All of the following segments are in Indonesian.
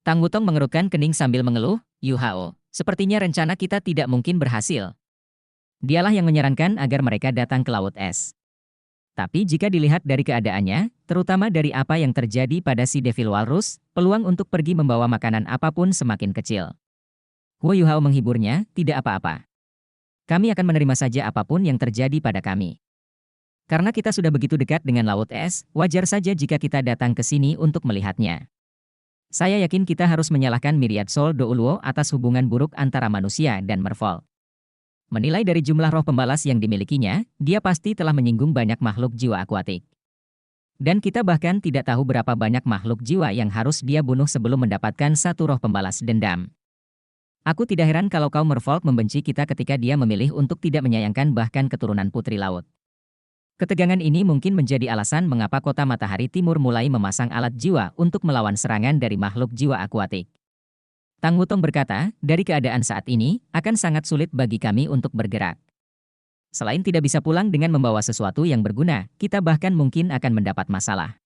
Tang Wutong mengerutkan kening sambil mengeluh, Yu Hao, sepertinya rencana kita tidak mungkin berhasil. Dialah yang menyarankan agar mereka datang ke Laut Es. Tapi jika dilihat dari keadaannya, terutama dari apa yang terjadi pada si Devil Walrus, peluang untuk pergi membawa makanan apapun semakin kecil. Huo Yuhao menghiburnya, tidak apa-apa. Kami akan menerima saja apapun yang terjadi pada kami. Karena kita sudah begitu dekat dengan Laut Es, wajar saja jika kita datang ke sini untuk melihatnya. Saya yakin kita harus menyalahkan Myriad Soul Douluo atas hubungan buruk antara manusia dan Merfolk. Menilai dari jumlah roh pembalas yang dimilikinya, dia pasti telah menyinggung banyak makhluk jiwa akuatik. Dan kita bahkan tidak tahu berapa banyak makhluk jiwa yang harus dia bunuh sebelum mendapatkan satu roh pembalas dendam. Aku tidak heran kalau kaum Merfolk membenci kita ketika dia memilih untuk tidak menyayangkan bahkan keturunan Putri Laut. Ketegangan ini mungkin menjadi alasan mengapa kota Matahari Timur mulai memasang alat jiwa untuk melawan serangan dari makhluk jiwa akuatik. Tang Wutong berkata, dari keadaan saat ini, akan sangat sulit bagi kami untuk bergerak. Selain tidak bisa pulang dengan membawa sesuatu yang berguna, kita bahkan mungkin akan mendapat masalah.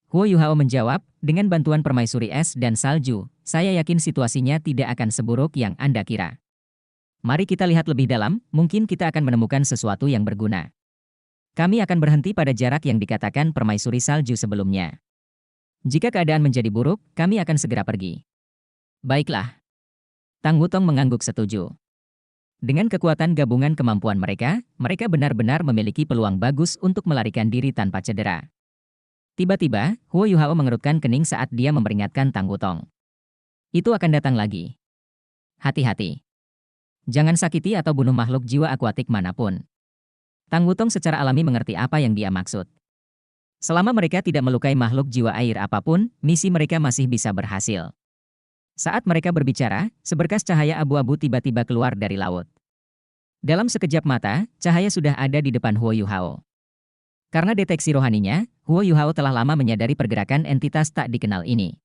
Huo Yuhao menjawab, dengan bantuan permaisuri es dan salju, saya yakin situasinya tidak akan seburuk yang Anda kira. Mari kita lihat lebih dalam, mungkin kita akan menemukan sesuatu yang berguna. Kami akan berhenti pada jarak yang dikatakan permaisuri salju sebelumnya. Jika keadaan menjadi buruk, kami akan segera pergi. Baiklah. Tang Wutong mengangguk setuju. Dengan kekuatan gabungan kemampuan mereka, mereka benar-benar memiliki peluang bagus untuk melarikan diri tanpa cedera. Tiba-tiba, Huo Yuhao mengerutkan kening saat dia memperingatkan Tang Wutong. Itu akan datang lagi. Hati-hati. Jangan sakiti atau bunuh makhluk jiwa akuatik manapun. Tang Wutong secara alami mengerti apa yang dia maksud. Selama mereka tidak melukai makhluk jiwa air apapun, misi mereka masih bisa berhasil. Saat mereka berbicara, seberkas cahaya abu-abu tiba-tiba keluar dari laut. Dalam sekejap mata, cahaya sudah ada di depan Huo Yuhao. Karena deteksi rohaninya, Huo Yuhao telah lama menyadari pergerakan entitas tak dikenal ini.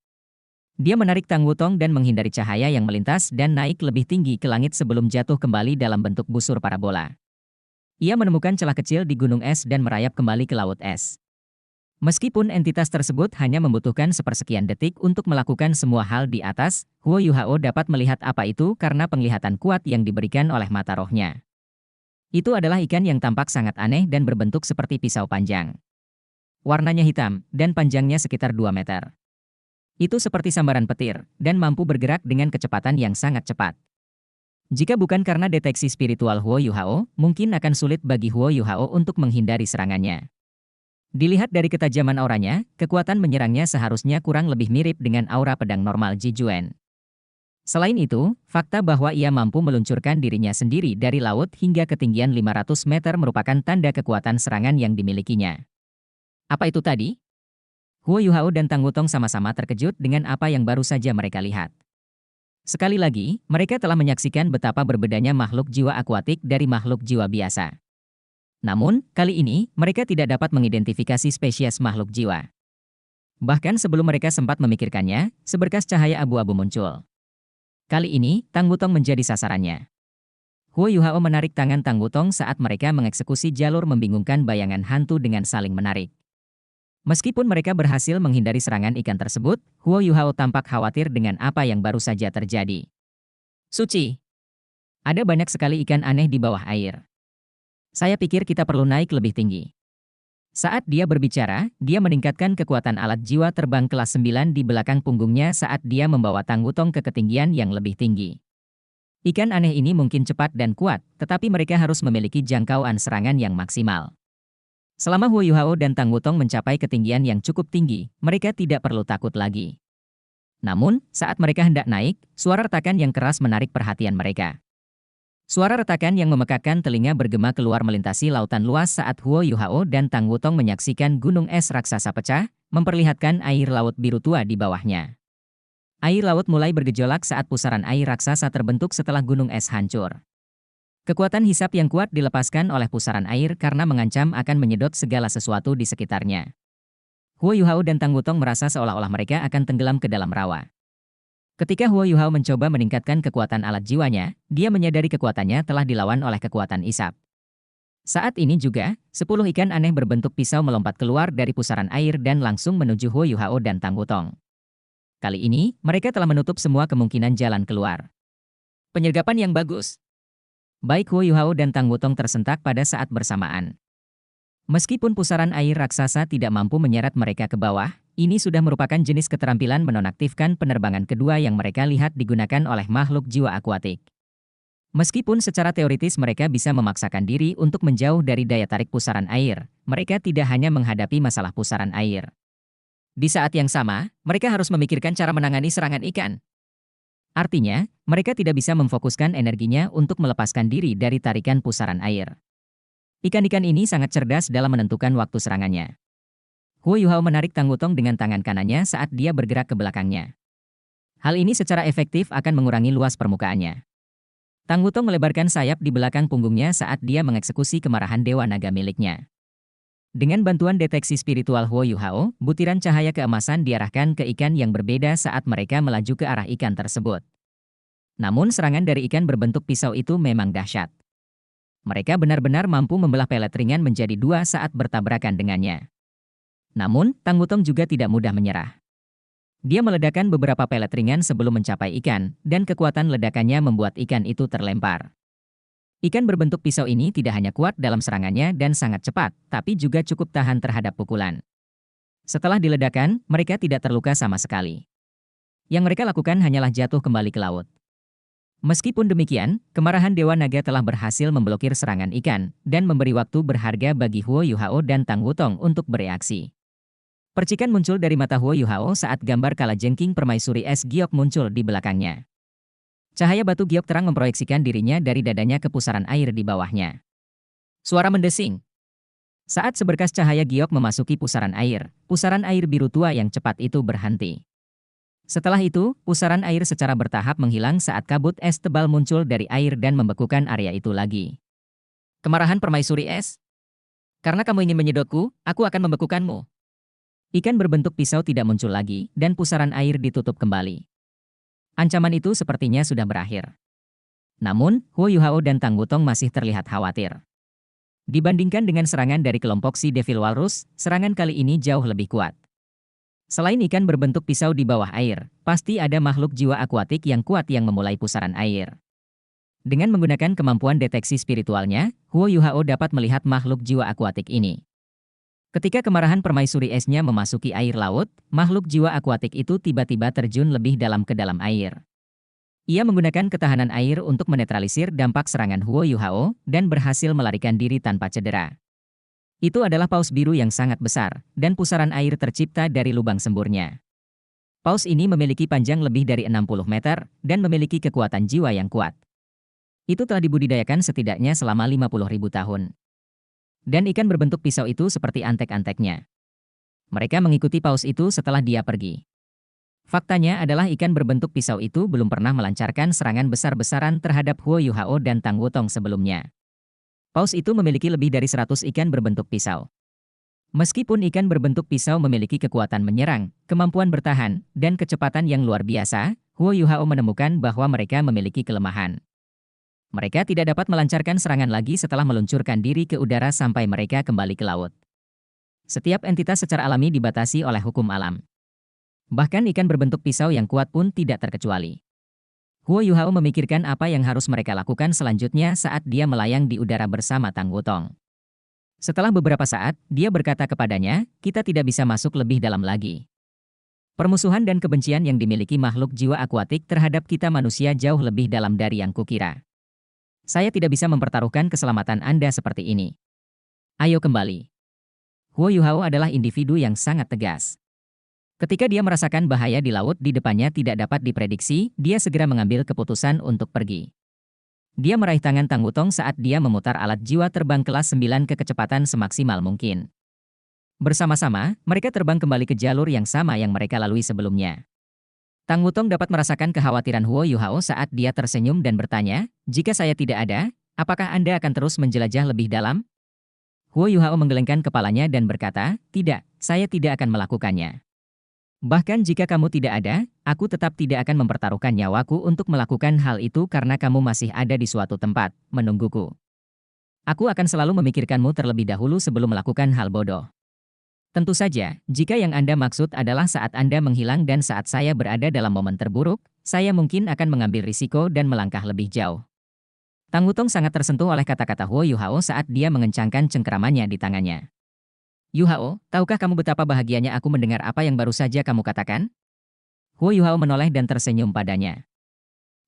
Dia menarik Tang Wutong dan menghindari cahaya yang melintas dan naik lebih tinggi ke langit sebelum jatuh kembali dalam bentuk busur parabola. Ia menemukan celah kecil di gunung es dan merayap kembali ke laut es. Meskipun entitas tersebut hanya membutuhkan sepersekian detik untuk melakukan semua hal di atas, Huo Yuhao dapat melihat apa itu karena penglihatan kuat yang diberikan oleh mata rohnya. Itu adalah ikan yang tampak sangat aneh dan berbentuk seperti pisau panjang. Warnanya hitam, dan panjangnya sekitar 2 meter. Itu seperti sambaran petir, dan mampu bergerak dengan kecepatan yang sangat cepat. Jika bukan karena deteksi spiritual Huo Yuhao, mungkin akan sulit bagi Huo Yuhao untuk menghindari serangannya. Dilihat dari ketajaman auranya, kekuatan menyerangnya seharusnya kurang lebih mirip dengan aura pedang normal Ji Juan. Selain itu, fakta bahwa ia mampu meluncurkan dirinya sendiri dari laut hingga ketinggian 500 meter merupakan tanda kekuatan serangan yang dimilikinya. Apa itu tadi? Huo Yuhao dan Tang Wutong sama-sama terkejut dengan apa yang baru saja mereka lihat. Sekali lagi, mereka telah menyaksikan betapa berbedanya makhluk jiwa akuatik dari makhluk jiwa biasa. Namun, kali ini, mereka tidak dapat mengidentifikasi spesies makhluk jiwa. Bahkan sebelum mereka sempat memikirkannya, seberkas cahaya abu-abu muncul. Kali ini, Tang Wutong menjadi sasarannya. Huo Yuhao menarik tangan Tang Wutong saat mereka mengeksekusi jalur membingungkan bayangan hantu dengan saling menarik. Meskipun mereka berhasil menghindari serangan ikan tersebut, Huo Yuhao tampak khawatir dengan apa yang baru saja terjadi. Suci! Ada banyak sekali ikan aneh di bawah air. Saya pikir kita perlu naik lebih tinggi. Saat dia berbicara, dia meningkatkan kekuatan alat jiwa terbang kelas 9 di belakang punggungnya saat dia membawa Tang Wutong ke ketinggian yang lebih tinggi. Ikan aneh ini mungkin cepat dan kuat, tetapi mereka harus memiliki jangkauan serangan yang maksimal. Selama Huo Yuhao dan Tang Wutong mencapai ketinggian yang cukup tinggi, mereka tidak perlu takut lagi. Namun, saat mereka hendak naik, suara retakan yang keras menarik perhatian mereka. Suara retakan yang memekakkan telinga bergema keluar melintasi lautan luas saat Huo Yuhao dan Tang Wutong menyaksikan gunung es raksasa pecah, memperlihatkan air laut biru tua di bawahnya. Air laut mulai bergejolak saat pusaran air raksasa terbentuk setelah gunung es hancur. Kekuatan hisap yang kuat dilepaskan oleh pusaran air karena mengancam akan menyedot segala sesuatu di sekitarnya. Huo Yuhao dan Tang Wutong merasa seolah-olah mereka akan tenggelam ke dalam rawa. Ketika Huo Yuhao mencoba meningkatkan kekuatan alat jiwanya, dia menyadari kekuatannya telah dilawan oleh kekuatan isap. Saat ini juga, 10 ikan aneh berbentuk pisau melompat keluar dari pusaran air dan langsung menuju Huo Yuhao dan Tang Wutong. Kali ini, mereka telah menutup semua kemungkinan jalan keluar. Penyergapan yang bagus. Baik Huo Yuhao dan Tang Wutong tersentak pada saat bersamaan. Meskipun pusaran air raksasa tidak mampu menyeret mereka ke bawah, ini sudah merupakan jenis keterampilan menonaktifkan penerbangan kedua yang mereka lihat digunakan oleh makhluk jiwa akuatik. Meskipun secara teoritis mereka bisa memaksakan diri untuk menjauh dari daya tarik pusaran air, mereka tidak hanya menghadapi masalah pusaran air. Di saat yang sama, mereka harus memikirkan cara menangani serangan ikan. Artinya, mereka tidak bisa memfokuskan energinya untuk melepaskan diri dari tarikan pusaran air. Ikan-ikan ini sangat cerdas dalam menentukan waktu serangannya. Huo Yuhao menarik Tang Wutong dengan tangan kanannya saat dia bergerak ke belakangnya. Hal ini secara efektif akan mengurangi luas permukaannya. Tang Wutong melebarkan sayap di belakang punggungnya saat dia mengeksekusi kemarahan Dewa Naga miliknya. Dengan bantuan deteksi spiritual Huo Yuhao, butiran cahaya keemasan diarahkan ke ikan yang berbeda saat mereka melaju ke arah ikan tersebut. Namun serangan dari ikan berbentuk pisau itu memang dahsyat. Mereka benar-benar mampu membelah pelet ringan menjadi dua saat bertabrakan dengannya. Namun, Tang Wutong juga tidak mudah menyerah. Dia meledakkan beberapa pelet ringan sebelum mencapai ikan, dan kekuatan ledakannya membuat ikan itu terlempar. Ikan berbentuk pisau ini tidak hanya kuat dalam serangannya dan sangat cepat, tapi juga cukup tahan terhadap pukulan. Setelah diledakkan, mereka tidak terluka sama sekali. Yang mereka lakukan hanyalah jatuh kembali ke laut. Meskipun demikian, kemarahan Dewa Naga telah berhasil memblokir serangan ikan, dan memberi waktu berharga bagi Huo Yuhao dan Tang Wutong untuk bereaksi. Percikan muncul dari mata Huo Yuhao saat gambar kalajengking permaisuri es giok muncul di belakangnya. Cahaya batu giok terang memproyeksikan dirinya dari dadanya ke pusaran air di bawahnya. Suara mendesing. Saat seberkas cahaya giok memasuki pusaran air biru tua yang cepat itu berhenti. Setelah itu, pusaran air secara bertahap menghilang saat kabut es tebal muncul dari air dan membekukan area itu lagi. Kemarahan permaisuri es? Karena kamu ingin menyedotku, aku akan membekukanmu. Ikan berbentuk pisau tidak muncul lagi, dan pusaran air ditutup kembali. Ancaman itu sepertinya sudah berakhir. Namun, Huo Yuhao dan Tang Wutong masih terlihat khawatir. Dibandingkan dengan serangan dari kelompok si Devil Walrus, serangan kali ini jauh lebih kuat. Selain ikan berbentuk pisau di bawah air, pasti ada makhluk jiwa akuatik yang kuat yang memulai pusaran air. Dengan menggunakan kemampuan deteksi spiritualnya, Huo Yuhao dapat melihat makhluk jiwa akuatik ini. Ketika kemarahan permaisuri esnya memasuki air laut, makhluk jiwa akuatik itu tiba-tiba terjun lebih dalam ke dalam air. Ia menggunakan ketahanan air untuk menetralisir dampak serangan Huo Yuhao dan berhasil melarikan diri tanpa cedera. Itu adalah paus biru yang sangat besar, dan pusaran air tercipta dari lubang semburnya. Paus ini memiliki panjang lebih dari 60 meter dan memiliki kekuatan jiwa yang kuat. Itu telah dibudidayakan setidaknya selama 50.000 tahun. Dan ikan berbentuk pisau itu seperti antek-anteknya. Mereka mengikuti paus itu setelah dia pergi. Faktanya adalah ikan berbentuk pisau itu belum pernah melancarkan serangan besar-besaran terhadap Huo Yuhao dan Tang Wutong sebelumnya. Paus itu memiliki lebih dari 100 ikan berbentuk pisau. Meskipun ikan berbentuk pisau memiliki kekuatan menyerang, kemampuan bertahan, dan kecepatan yang luar biasa, Huo Yuhao menemukan bahwa mereka memiliki kelemahan. Mereka tidak dapat melancarkan serangan lagi setelah meluncurkan diri ke udara sampai mereka kembali ke laut. Setiap entitas secara alami dibatasi oleh hukum alam. Bahkan ikan berbentuk pisau yang kuat pun tidak terkecuali. Huo Yuhao memikirkan apa yang harus mereka lakukan selanjutnya saat dia melayang di udara bersama Tang Wutong. Setelah beberapa saat, dia berkata kepadanya, kita tidak bisa masuk lebih dalam lagi. Permusuhan dan kebencian yang dimiliki makhluk jiwa akuatik terhadap kita manusia jauh lebih dalam dari yang kukira. Saya tidak bisa mempertaruhkan keselamatan Anda seperti ini. Ayo kembali. Huo Yuhao adalah individu yang sangat tegas. Ketika dia merasakan bahaya di laut di depannya tidak dapat diprediksi, dia segera mengambil keputusan untuk pergi. Dia meraih tangan Tang Wutong saat dia memutar alat jiwa terbang kelas 9 ke kecepatan semaksimal mungkin. Bersama-sama, mereka terbang kembali ke jalur yang sama yang mereka lalui sebelumnya. Tang Wutong dapat merasakan kekhawatiran Huo Yuhao saat dia tersenyum dan bertanya, jika saya tidak ada, apakah Anda akan terus menjelajah lebih dalam? Huo Yuhao menggelengkan kepalanya dan berkata, tidak, saya tidak akan melakukannya. Bahkan jika kamu tidak ada, aku tetap tidak akan mempertaruhkan nyawaku untuk melakukan hal itu karena kamu masih ada di suatu tempat, menungguku. Aku akan selalu memikirkanmu terlebih dahulu sebelum melakukan hal bodoh. Tentu saja, jika yang Anda maksud adalah saat Anda menghilang dan saat saya berada dalam momen terburuk, saya mungkin akan mengambil risiko dan melangkah lebih jauh. Tang Wutong sangat tersentuh oleh kata-kata Huo Yuhao saat dia mengencangkan cengkeramannya di tangannya. Yuhao, tahukah kamu betapa bahagianya aku mendengar apa yang baru saja kamu katakan? Huo Yuhao menoleh dan tersenyum padanya.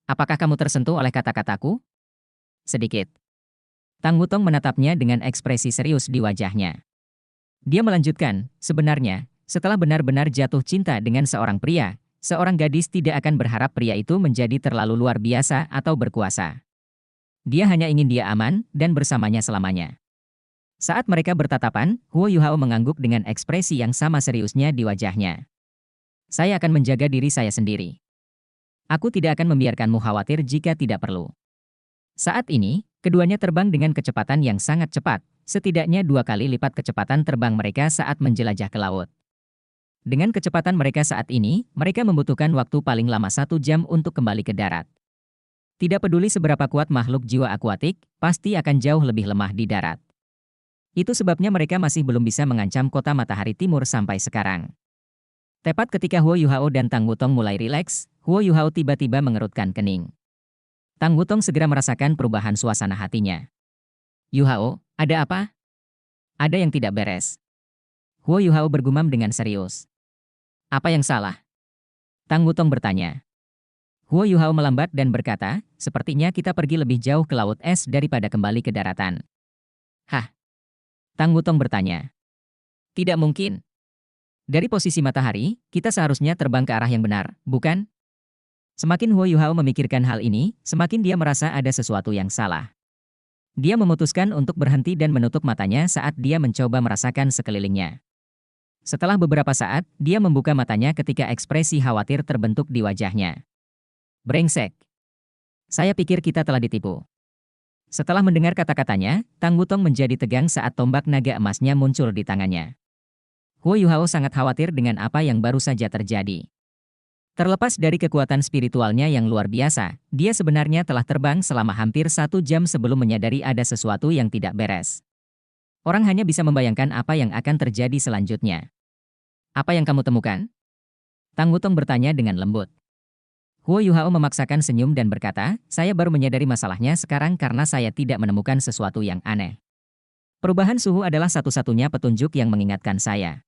Apakah kamu tersentuh oleh kata-kataku? Sedikit. Tang Wutong menatapnya dengan ekspresi serius di wajahnya. Dia melanjutkan, sebenarnya, setelah benar-benar jatuh cinta dengan seorang pria, seorang gadis tidak akan berharap pria itu menjadi terlalu luar biasa atau berkuasa. Dia hanya ingin dia aman dan bersamanya selamanya. Saat mereka bertatapan, Huo Yuhao mengangguk dengan ekspresi yang sama seriusnya di wajahnya. Saya akan menjaga diri saya sendiri. Aku tidak akan membiarkanmu khawatir jika tidak perlu. Saat ini, keduanya terbang dengan kecepatan yang sangat cepat, setidaknya 2 kali lipat kecepatan terbang mereka saat menjelajah ke laut. Dengan kecepatan mereka saat ini, mereka membutuhkan waktu paling lama 1 jam untuk kembali ke darat. Tidak peduli seberapa kuat makhluk jiwa akuatik, pasti akan jauh lebih lemah di darat. Itu sebabnya mereka masih belum bisa mengancam kota Matahari Timur sampai sekarang. Tepat ketika Huo Yuhao dan Tang Wutong mulai rileks, Huo Yuhao tiba-tiba mengerutkan kening. Tang Wutong segera merasakan perubahan suasana hatinya. Yuhao, ada apa? Ada yang tidak beres. Huo Yuhao bergumam dengan serius. Apa yang salah? Tang Wutong bertanya. Huo Yuhao melambat dan berkata, sepertinya kita pergi lebih jauh ke laut es daripada kembali ke daratan. Hah? Tang Wutong bertanya. Tidak mungkin. Dari posisi matahari, kita seharusnya terbang ke arah yang benar, bukan? Semakin Huo Yuhao memikirkan hal ini, semakin dia merasa ada sesuatu yang salah. Dia memutuskan untuk berhenti dan menutup matanya saat dia mencoba merasakan sekelilingnya. Setelah beberapa saat, dia membuka matanya ketika ekspresi khawatir terbentuk di wajahnya. Brengsek. Saya pikir kita telah ditipu. Setelah mendengar kata-katanya, Tang Wutong menjadi tegang saat tombak naga emasnya muncul di tangannya. Huo Yuhao sangat khawatir dengan apa yang baru saja terjadi. Terlepas dari kekuatan spiritualnya yang luar biasa, dia sebenarnya telah terbang selama hampir 1 jam sebelum menyadari ada sesuatu yang tidak beres. Orang hanya bisa membayangkan apa yang akan terjadi selanjutnya. Apa yang kamu temukan? Tang Wutong bertanya dengan lembut. Huo Yuhao memaksakan senyum dan berkata, saya baru menyadari masalahnya sekarang karena saya tidak menemukan sesuatu yang aneh. Perubahan suhu adalah satu-satunya petunjuk yang mengingatkan saya.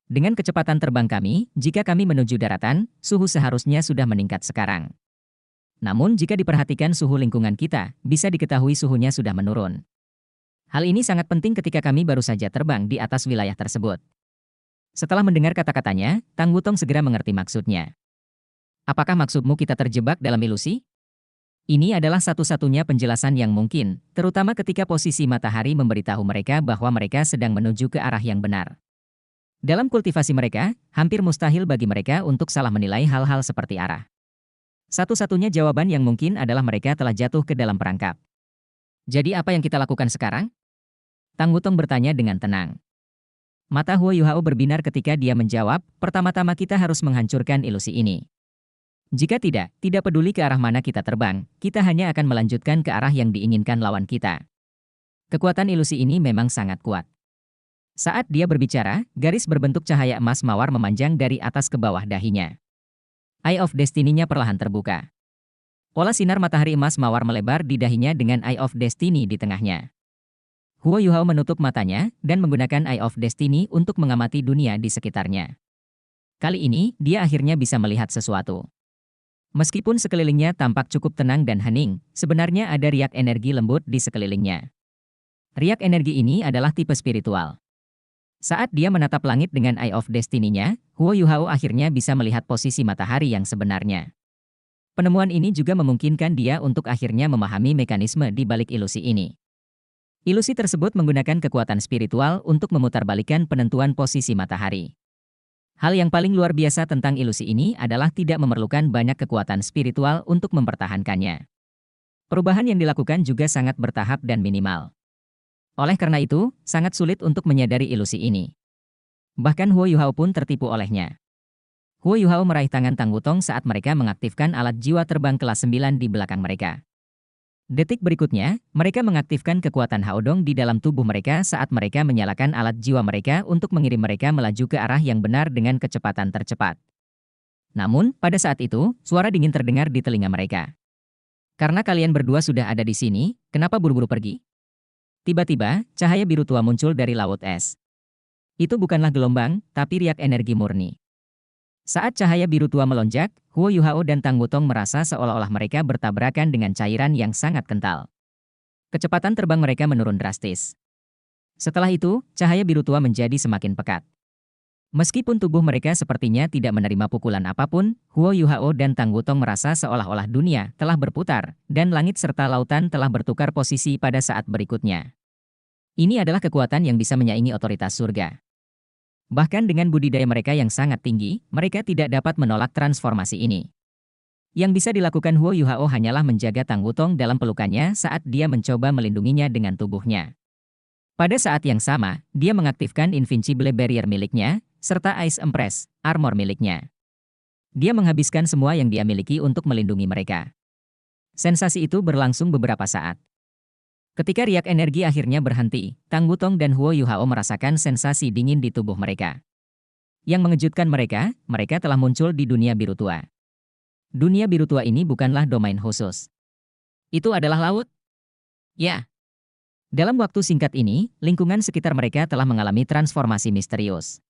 Dengan kecepatan terbang kami, jika kami menuju daratan, suhu seharusnya sudah meningkat sekarang. Namun jika diperhatikan suhu lingkungan kita, bisa diketahui suhunya sudah menurun. Hal ini sangat penting ketika kami baru saja terbang di atas wilayah tersebut. Setelah mendengar kata-katanya, Tang Wutong segera mengerti maksudnya. Apakah maksudmu kita terjebak dalam ilusi? Ini adalah satu-satunya penjelasan yang mungkin, terutama ketika posisi matahari memberitahu mereka bahwa mereka sedang menuju ke arah yang benar. Dalam kultivasi mereka, hampir mustahil bagi mereka untuk salah menilai hal-hal seperti arah. Satu-satunya jawaban yang mungkin adalah mereka telah jatuh ke dalam perangkap. Jadi apa yang kita lakukan sekarang? Tang Wutong bertanya dengan tenang. Mata Huo Yuhao berbinar ketika dia menjawab, pertama-tama kita harus menghancurkan ilusi ini. Jika tidak peduli ke arah mana kita terbang, kita hanya akan melanjutkan ke arah yang diinginkan lawan kita. Kekuatan ilusi ini memang sangat kuat. Saat dia berbicara, garis berbentuk cahaya emas mawar memanjang dari atas ke bawah dahinya. Eye of Destiny-nya perlahan terbuka. Pola sinar matahari emas mawar melebar di dahinya dengan Eye of Destiny di tengahnya. Huo Yuhao menutup matanya dan menggunakan Eye of Destiny untuk mengamati dunia di sekitarnya. Kali ini, dia akhirnya bisa melihat sesuatu. Meskipun sekelilingnya tampak cukup tenang dan hening, sebenarnya ada riak energi lembut di sekelilingnya. Riak energi ini adalah tipe spiritual. Saat dia menatap langit dengan Eye of Destiny-nya, Huo Yuhao akhirnya bisa melihat posisi matahari yang sebenarnya. Penemuan ini juga memungkinkan dia untuk akhirnya memahami mekanisme di balik ilusi ini. Ilusi tersebut menggunakan kekuatan spiritual untuk memutarbalikkan penentuan posisi matahari. Hal yang paling luar biasa tentang ilusi ini adalah tidak memerlukan banyak kekuatan spiritual untuk mempertahankannya. Perubahan yang dilakukan juga sangat bertahap dan minimal. Oleh karena itu, sangat sulit untuk menyadari ilusi ini. Bahkan Huo Yuhao pun tertipu olehnya. Huo Yuhao meraih tangan Tang Wutong saat mereka mengaktifkan alat jiwa terbang kelas 9 di belakang mereka. Detik berikutnya, mereka mengaktifkan kekuatan Haodong di dalam tubuh mereka saat mereka menyalakan alat jiwa mereka untuk mengirim mereka melaju ke arah yang benar dengan kecepatan tercepat. Namun, pada saat itu, suara dingin terdengar di telinga mereka. Karena kalian berdua sudah ada di sini, kenapa buru-buru pergi? Tiba-tiba, cahaya biru tua muncul dari laut es. Itu bukanlah gelombang, tapi riak energi murni. Saat cahaya biru tua melonjak, Huo Yuhao dan Tang Wutong merasa seolah-olah mereka bertabrakan dengan cairan yang sangat kental. Kecepatan terbang mereka menurun drastis. Setelah itu, cahaya biru tua menjadi semakin pekat. Meskipun tubuh mereka sepertinya tidak menerima pukulan apapun, Huo Yuhao dan Tang Wutong merasa seolah-olah dunia telah berputar, dan langit serta lautan telah bertukar posisi pada saat berikutnya. Ini adalah kekuatan yang bisa menyaingi otoritas surga. Bahkan dengan budidaya mereka yang sangat tinggi, mereka tidak dapat menolak transformasi ini. Yang bisa dilakukan Huo Yuhao hanyalah menjaga Tang Wutong dalam pelukannya saat dia mencoba melindunginya dengan tubuhnya. Pada saat yang sama, dia mengaktifkan Invincible Barrier miliknya, serta Ice Empress, armor miliknya. Dia menghabiskan semua yang dia miliki untuk melindungi mereka. Sensasi itu berlangsung beberapa saat. Ketika riak energi akhirnya berhenti, Tang Wutong dan Huo Yuhao merasakan sensasi dingin di tubuh mereka. Yang mengejutkan mereka, mereka telah muncul di dunia biru tua. Dunia biru tua ini bukanlah domain khusus. Itu adalah laut? Ya. Dalam waktu singkat ini, lingkungan sekitar mereka telah mengalami transformasi misterius.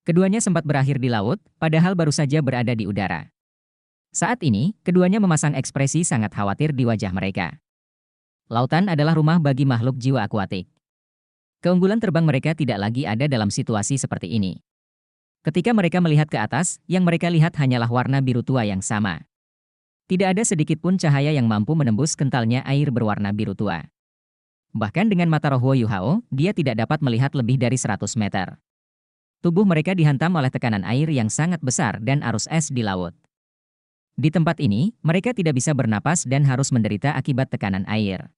Keduanya sempat berakhir di laut, padahal baru saja berada di udara. Saat ini, keduanya memasang ekspresi sangat khawatir di wajah mereka. Lautan adalah rumah bagi makhluk jiwa akuatik. Keunggulan terbang mereka tidak lagi ada dalam situasi seperti ini. Ketika mereka melihat ke atas, yang mereka lihat hanyalah warna biru tua yang sama. Tidak ada sedikit pun cahaya yang mampu menembus kentalnya air berwarna biru tua. Bahkan dengan mata roh Huo Yuhao, dia tidak dapat melihat lebih dari 100 meter. Tubuh mereka dihantam oleh tekanan air yang sangat besar dan arus es di laut. Di tempat ini, mereka tidak bisa bernapas dan harus menderita akibat tekanan air.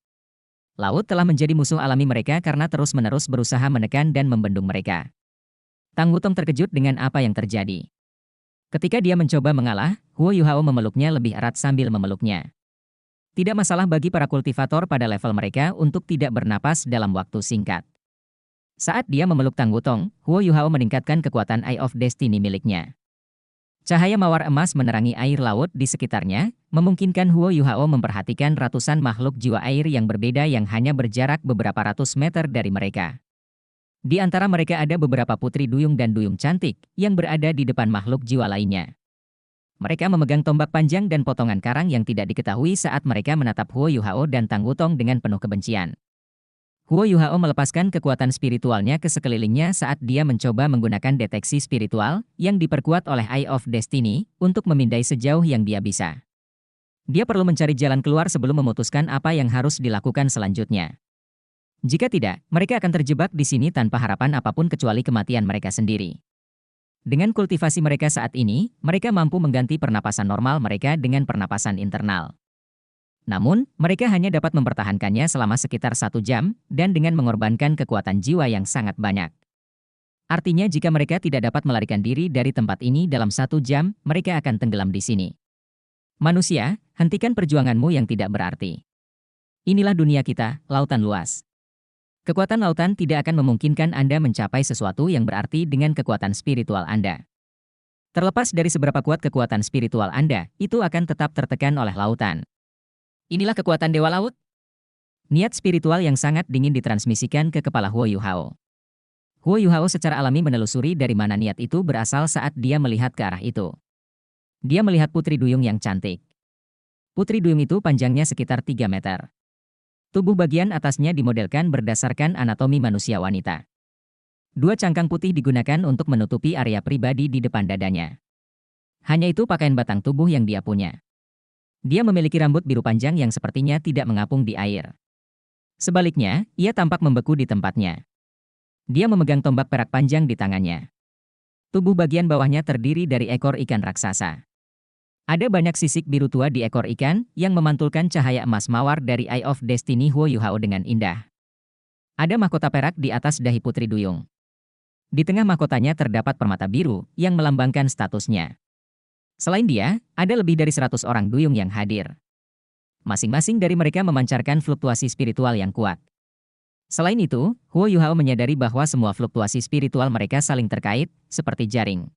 Laut telah menjadi musuh alami mereka karena terus-menerus berusaha menekan dan membendung mereka. Tang Wutong terkejut dengan apa yang terjadi. Ketika dia mencoba mengalah, Huo Yuhao memeluknya lebih erat sambil memeluknya. Tidak masalah bagi para kultivator pada level mereka untuk tidak bernapas dalam waktu singkat. Saat dia memeluk Tang Wutong, Huo Yuhao meningkatkan kekuatan Eye of Destiny miliknya. Cahaya mawar emas menerangi air laut di sekitarnya, memungkinkan Huo Yuhao memperhatikan ratusan makhluk jiwa air yang berbeda yang hanya berjarak beberapa ratus meter dari mereka. Di antara mereka ada beberapa putri duyung dan duyung cantik, yang berada di depan makhluk jiwa lainnya. Mereka memegang tombak panjang dan potongan karang yang tidak diketahui saat mereka menatap Huo Yuhao dan Tang Wutong dengan penuh kebencian. Huo Yuhao melepaskan kekuatan spiritualnya ke sekelilingnya saat dia mencoba menggunakan deteksi spiritual yang diperkuat oleh Eye of Destiny untuk memindai sejauh yang dia bisa. Dia perlu mencari jalan keluar sebelum memutuskan apa yang harus dilakukan selanjutnya. Jika tidak, mereka akan terjebak di sini tanpa harapan apapun kecuali kematian mereka sendiri. Dengan kultivasi mereka saat ini, mereka mampu mengganti pernapasan normal mereka dengan pernapasan internal. Namun, mereka hanya dapat mempertahankannya selama sekitar 1 jam, dan dengan mengorbankan kekuatan jiwa yang sangat banyak. Artinya jika mereka tidak dapat melarikan diri dari tempat ini dalam 1 jam, mereka akan tenggelam di sini. Manusia, hentikan perjuanganmu yang tidak berarti. Inilah dunia kita, lautan luas. Kekuatan lautan tidak akan memungkinkan Anda mencapai sesuatu yang berarti dengan kekuatan spiritual Anda. Terlepas dari seberapa kuat kekuatan spiritual Anda, itu akan tetap tertekan oleh lautan. Inilah kekuatan Dewa Laut. Niat spiritual yang sangat dingin ditransmisikan ke kepala Huo Yuhao. Huo Yuhao secara alami menelusuri dari mana niat itu berasal saat dia melihat ke arah itu. Dia melihat putri duyung yang cantik. Putri duyung itu panjangnya sekitar 3 meter. Tubuh bagian atasnya dimodelkan berdasarkan anatomi manusia wanita. 2 cangkang putih digunakan untuk menutupi area pribadi di depan dadanya. Hanya itu pakaian batang tubuh yang dia punya. Dia memiliki rambut biru panjang yang sepertinya tidak mengapung di air. Sebaliknya, ia tampak membeku di tempatnya. Dia memegang tombak perak panjang di tangannya. Tubuh bagian bawahnya terdiri dari ekor ikan raksasa. Ada banyak sisik biru tua di ekor ikan yang memantulkan cahaya emas mawar dari Eye of Destiny Huo Yuhao dengan indah. Ada mahkota perak di atas dahi putri duyung. Di tengah mahkotanya terdapat permata biru yang melambangkan statusnya. Selain dia, ada lebih dari 100 orang duyung yang hadir. Masing-masing dari mereka memancarkan fluktuasi spiritual yang kuat. Selain itu, Huo Yuhao menyadari bahwa semua fluktuasi spiritual mereka saling terkait, seperti jaring.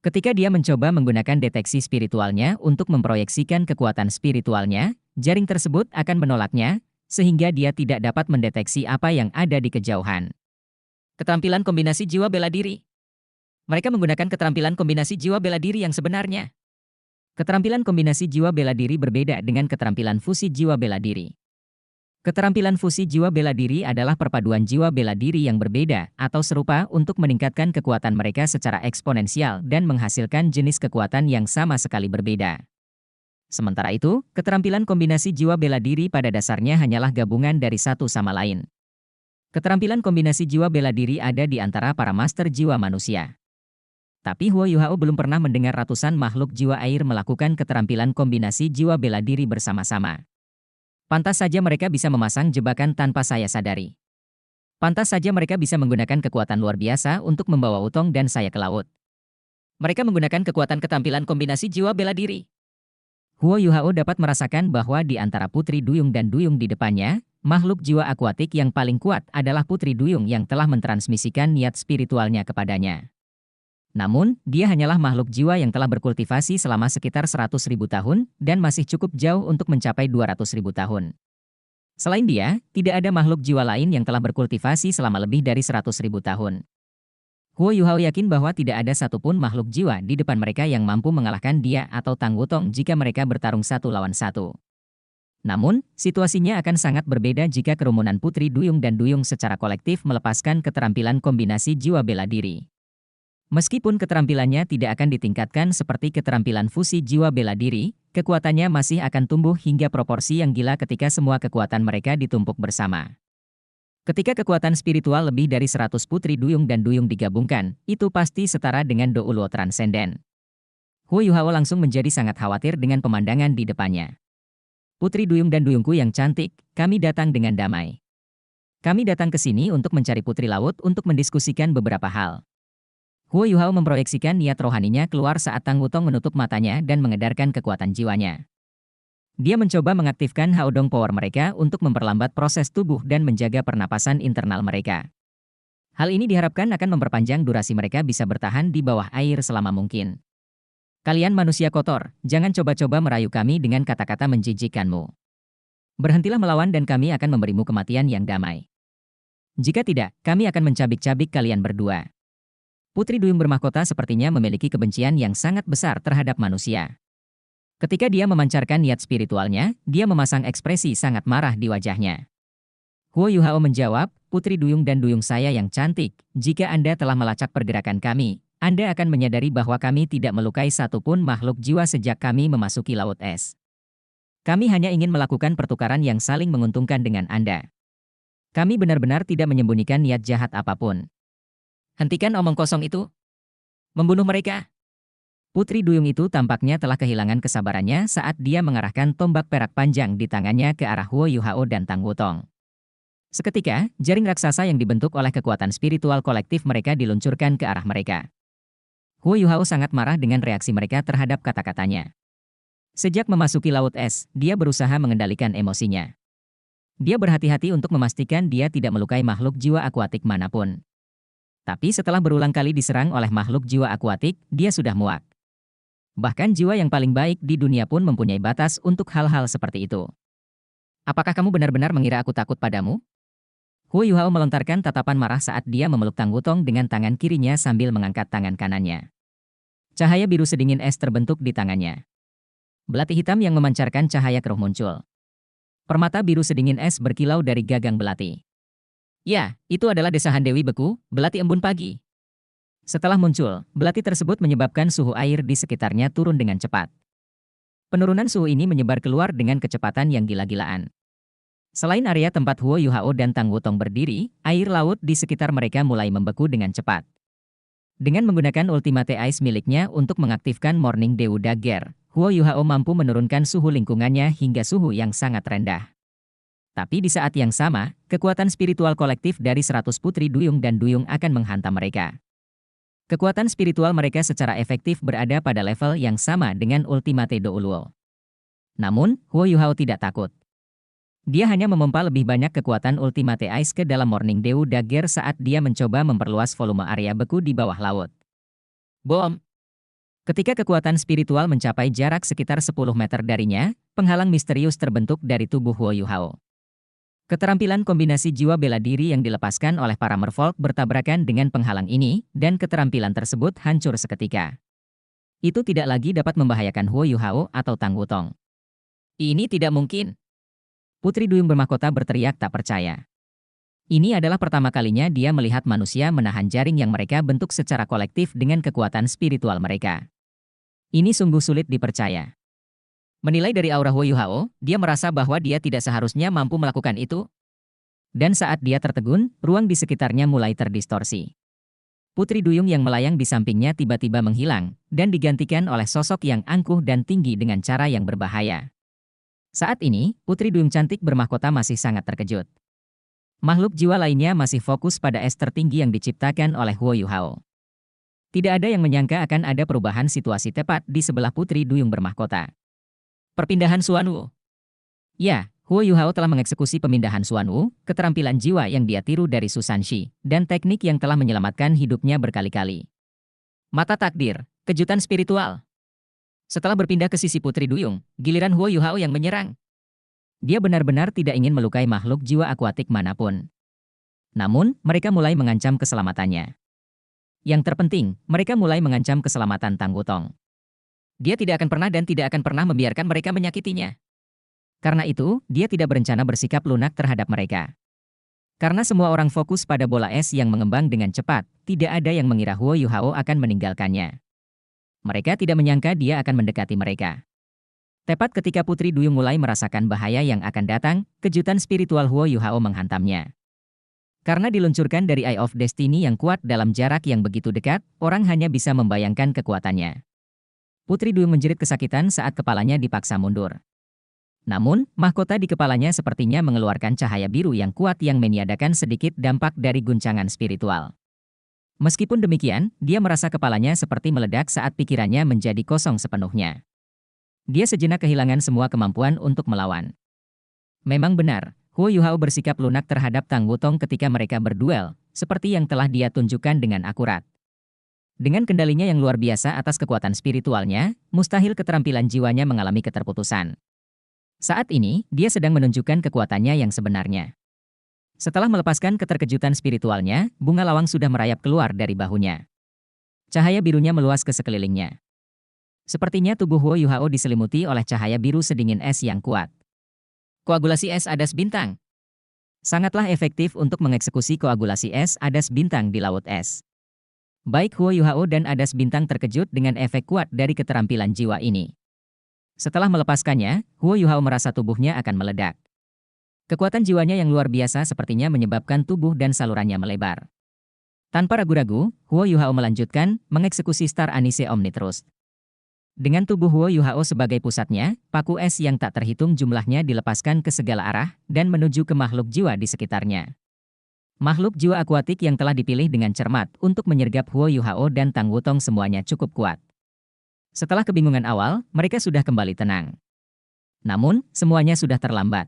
Ketika dia mencoba menggunakan deteksi spiritualnya untuk memproyeksikan kekuatan spiritualnya, jaring tersebut akan menolaknya, sehingga dia tidak dapat mendeteksi apa yang ada di kejauhan. Keterampilan kombinasi jiwa bela diri. Mereka menggunakan keterampilan kombinasi jiwa bela diri yang sebenarnya. Keterampilan kombinasi jiwa bela diri berbeda dengan keterampilan fusi jiwa bela diri. Keterampilan fusi jiwa bela diri adalah perpaduan jiwa bela diri yang berbeda atau serupa untuk meningkatkan kekuatan mereka secara eksponensial dan menghasilkan jenis kekuatan yang sama sekali berbeda. Sementara itu, keterampilan kombinasi jiwa bela diri pada dasarnya hanyalah gabungan dari satu sama lain. Keterampilan kombinasi jiwa bela diri ada di antara para master jiwa manusia. Tapi Huo Yuhao belum pernah mendengar ratusan makhluk jiwa air melakukan keterampilan kombinasi jiwa bela diri bersama-sama. Pantas saja mereka bisa memasang jebakan tanpa saya sadari. Pantas saja mereka bisa menggunakan kekuatan luar biasa untuk membawa Wutong dan saya ke laut. Mereka menggunakan kekuatan keterampilan kombinasi jiwa bela diri. Huo Yuhao dapat merasakan bahwa di antara Putri Duyung dan Duyung di depannya, makhluk jiwa akuatik yang paling kuat adalah Putri Duyung yang telah mentransmisikan niat spiritualnya kepadanya. Namun, dia hanyalah makhluk jiwa yang telah berkultivasi selama sekitar 100.000 tahun dan masih cukup jauh untuk mencapai 200.000 tahun. Selain dia, tidak ada makhluk jiwa lain yang telah berkultivasi selama lebih dari 100.000 tahun. Huo Yuhao yakin bahwa tidak ada satupun makhluk jiwa di depan mereka yang mampu mengalahkan dia atau Tang Wutong jika mereka bertarung satu lawan satu. Namun, situasinya akan sangat berbeda jika kerumunan Putri Duyung dan Duyung secara kolektif melepaskan keterampilan kombinasi jiwa bela diri. Meskipun keterampilannya tidak akan ditingkatkan seperti keterampilan fusi jiwa bela diri, kekuatannya masih akan tumbuh hingga proporsi yang gila ketika semua kekuatan mereka ditumpuk bersama. Ketika kekuatan spiritual lebih dari 100 Putri Duyung dan Duyung digabungkan, itu pasti setara dengan Do Luo Transcendent. Huo Yuhao langsung menjadi sangat khawatir dengan pemandangan di depannya. Putri Duyung dan Duyungku yang cantik, kami datang dengan damai. Kami datang ke sini untuk mencari Putri Laut untuk mendiskusikan beberapa hal. Huo Yuhao memproyeksikan niat rohaninya keluar saat Tang Wutong menutup matanya dan mengedarkan kekuatan jiwanya. Dia mencoba mengaktifkan Haodong Power mereka untuk memperlambat proses tubuh dan menjaga pernapasan internal mereka. Hal ini diharapkan akan memperpanjang durasi mereka bisa bertahan di bawah air selama mungkin. Kalian manusia kotor, jangan coba-coba merayu kami dengan kata-kata menjijikkanmu. Berhentilah melawan dan kami akan memberimu kematian yang damai. Jika tidak, kami akan mencabik-cabik kalian berdua. Putri Duyung bermahkota sepertinya memiliki kebencian yang sangat besar terhadap manusia. Ketika dia memancarkan niat spiritualnya, dia memasang ekspresi sangat marah di wajahnya. Huo Yuhao menjawab, Putri Duyung dan Duyung saya yang cantik, jika Anda telah melacak pergerakan kami, Anda akan menyadari bahwa kami tidak melukai satupun makhluk jiwa sejak kami memasuki Laut Es. Kami hanya ingin melakukan pertukaran yang saling menguntungkan dengan Anda. Kami benar-benar tidak menyembunyikan niat jahat apapun. Hentikan omong kosong itu. Membunuh mereka. Putri Duyung itu tampaknya telah kehilangan kesabarannya saat dia mengarahkan tombak perak panjang di tangannya ke arah Huo Yuhao dan Tang Wutong. Seketika, jaring raksasa yang dibentuk oleh kekuatan spiritual kolektif mereka diluncurkan ke arah mereka. Huo Yuhao sangat marah dengan reaksi mereka terhadap kata-katanya. Sejak memasuki Laut Es, dia berusaha mengendalikan emosinya. Dia berhati-hati untuk memastikan dia tidak melukai makhluk jiwa akuatik manapun. Tapi setelah berulang kali diserang oleh makhluk jiwa akuatik, dia sudah muak. Bahkan jiwa yang paling baik di dunia pun mempunyai batas untuk hal-hal seperti itu. Apakah kamu benar-benar mengira aku takut padamu? Huo Yuhao melontarkan tatapan marah saat dia memeluk Tang Wutong dengan tangan kirinya sambil mengangkat tangan kanannya. Cahaya biru sedingin es terbentuk di tangannya. Belati hitam yang memancarkan cahaya keruh muncul. Permata biru sedingin es berkilau dari gagang belati. Ya, itu adalah desahan Dewi Beku, belati embun pagi. Setelah muncul, belati tersebut menyebabkan suhu air di sekitarnya turun dengan cepat. Penurunan suhu ini menyebar keluar dengan kecepatan yang gila-gilaan. Selain area tempat Huo Yuhao dan Tang Wutong berdiri, air laut di sekitar mereka mulai membeku dengan cepat. Dengan menggunakan Ultimate Ice miliknya untuk mengaktifkan Morning Dew Dagger, Huo Yuhao mampu menurunkan suhu lingkungannya hingga suhu yang sangat rendah. Tapi di saat yang sama, kekuatan spiritual kolektif dari 100 Putri Duyung dan Duyung akan menghantam mereka. Kekuatan spiritual mereka secara efektif berada pada level yang sama dengan Ultimate Do Luo. Namun, Huo Yuhao tidak takut. Dia hanya memompa lebih banyak kekuatan Ultimate Ice ke dalam Morning Dew Dagger saat dia mencoba memperluas volume area beku di bawah laut. Bom! Ketika kekuatan spiritual mencapai jarak sekitar 10 meter darinya, penghalang misterius terbentuk dari tubuh Huo Yuhao. Keterampilan kombinasi jiwa bela diri yang dilepaskan oleh para merfolk bertabrakan dengan penghalang ini, dan keterampilan tersebut hancur seketika. Itu tidak lagi dapat membahayakan Huo Yuhao atau Tang Wutong. Ini tidak mungkin. Putri Duyung bermahkota berteriak tak percaya. Ini adalah pertama kalinya dia melihat manusia menahan jaring yang mereka bentuk secara kolektif dengan kekuatan spiritual mereka. Ini sungguh sulit dipercaya. Menilai dari aura Huo Yuhao, dia merasa bahwa dia tidak seharusnya mampu melakukan itu. Dan saat dia tertegun, ruang di sekitarnya mulai terdistorsi. Putri Duyung yang melayang di sampingnya tiba-tiba menghilang, dan digantikan oleh sosok yang angkuh dan tinggi dengan cara yang berbahaya. Saat ini, Putri Duyung cantik bermahkota masih sangat terkejut. Makhluk jiwa lainnya masih fokus pada es tertinggi yang diciptakan oleh Huo Yuhao. Tidak ada yang menyangka akan ada perubahan situasi tepat di sebelah Putri Duyung bermahkota. Perpindahan Xuanwu. Ya, Huo Yuhao telah mengeksekusi pemindahan Xuanwu, keterampilan jiwa yang dia tiru dari Susanshi, dan teknik yang telah menyelamatkan hidupnya berkali-kali. Mata takdir, kejutan spiritual. Setelah berpindah ke sisi Putri Duyung, giliran Huo Yuhao yang menyerang. Dia benar-benar tidak ingin melukai makhluk jiwa akuatik manapun. Namun, mereka mulai mengancam keselamatannya. Yang terpenting, mereka mulai mengancam keselamatan Tang Wutong. Dia tidak akan pernah dan tidak akan pernah membiarkan mereka menyakitinya. Karena itu, dia tidak berencana bersikap lunak terhadap mereka. Karena semua orang fokus pada bola es yang mengembang dengan cepat, tidak ada yang mengira Huo Yuhao akan meninggalkannya. Mereka tidak menyangka dia akan mendekati mereka. Tepat ketika Putri Duyung mulai merasakan bahaya yang akan datang, kejutan spiritual Huo Yuhao menghantamnya. Karena diluncurkan dari Eye of Destiny yang kuat dalam jarak yang begitu dekat, orang hanya bisa membayangkan kekuatannya. Putri Duyung menjerit kesakitan saat kepalanya dipaksa mundur. Namun, mahkota di kepalanya sepertinya mengeluarkan cahaya biru yang kuat yang meniadakan sedikit dampak dari guncangan spiritual. Meskipun demikian, dia merasa kepalanya seperti meledak saat pikirannya menjadi kosong sepenuhnya. Dia sejenak kehilangan semua kemampuan untuk melawan. Memang benar, Huo Yuhao bersikap lunak terhadap Tang Wutong ketika mereka berduel, seperti yang telah dia tunjukkan dengan akurat. Dengan kendalinya yang luar biasa atas kekuatan spiritualnya, mustahil keterampilan jiwanya mengalami keterputusan. Saat ini, dia sedang menunjukkan kekuatannya yang sebenarnya. Setelah melepaskan keterkejutan spiritualnya, bunga lawang sudah merayap keluar dari bahunya. Cahaya birunya meluas ke sekelilingnya. Sepertinya tubuh Huo Yuhao diselimuti oleh cahaya biru sedingin es yang kuat. Koagulasi es adas bintang. Sangatlah efektif untuk mengeksekusi koagulasi es adas bintang di laut es. Baik Huo Yuhao dan adas bintang terkejut dengan efek kuat dari keterampilan jiwa ini. Setelah melepaskannya, Huo Yuhao merasa tubuhnya akan meledak. Kekuatan jiwanya yang luar biasa sepertinya menyebabkan tubuh dan salurannya melebar. Tanpa ragu-ragu, Huo Yuhao melanjutkan mengeksekusi Star Anise Omnitrust. Dengan tubuh Huo Yuhao sebagai pusatnya, paku es yang tak terhitung jumlahnya dilepaskan ke segala arah dan menuju ke makhluk jiwa di sekitarnya. Makhluk jiwa akuatik yang telah dipilih dengan cermat untuk menyergap Huo Yuhao dan Tang Wutong semuanya cukup kuat. Setelah kebingungan awal, mereka sudah kembali tenang. Namun, semuanya sudah terlambat.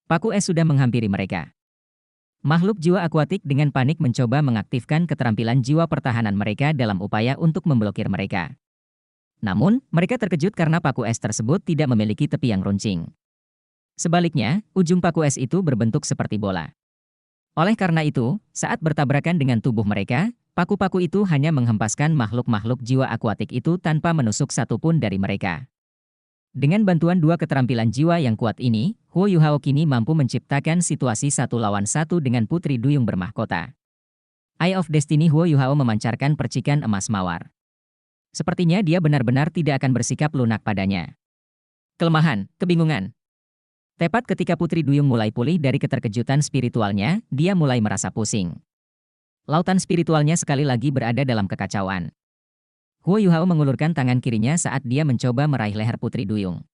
Paku es sudah menghampiri mereka. Makhluk jiwa akuatik dengan panik mencoba mengaktifkan keterampilan jiwa pertahanan mereka dalam upaya untuk memblokir mereka. Namun, mereka terkejut karena paku es tersebut tidak memiliki tepi yang runcing. Sebaliknya, ujung paku es itu berbentuk seperti bola. Oleh karena itu, saat bertabrakan dengan tubuh mereka, paku-paku itu hanya menghempaskan makhluk-makhluk jiwa akuatik itu tanpa menusuk satupun dari mereka. Dengan bantuan dua keterampilan jiwa yang kuat ini, Huo Yuhao kini mampu menciptakan situasi 1 lawan 1 dengan Putri Duyung bermahkota. Eye of Destiny Huo Yuhao memancarkan percikan emas mawar. Sepertinya dia benar-benar tidak akan bersikap lunak padanya. Kelemahan, kebingungan. Tepat ketika Putri Duyung mulai pulih dari keterkejutan spiritualnya, dia mulai merasa pusing. Lautan spiritualnya sekali lagi berada dalam kekacauan. Huo Yuhao mengulurkan tangan kirinya saat dia mencoba meraih leher Putri Duyung.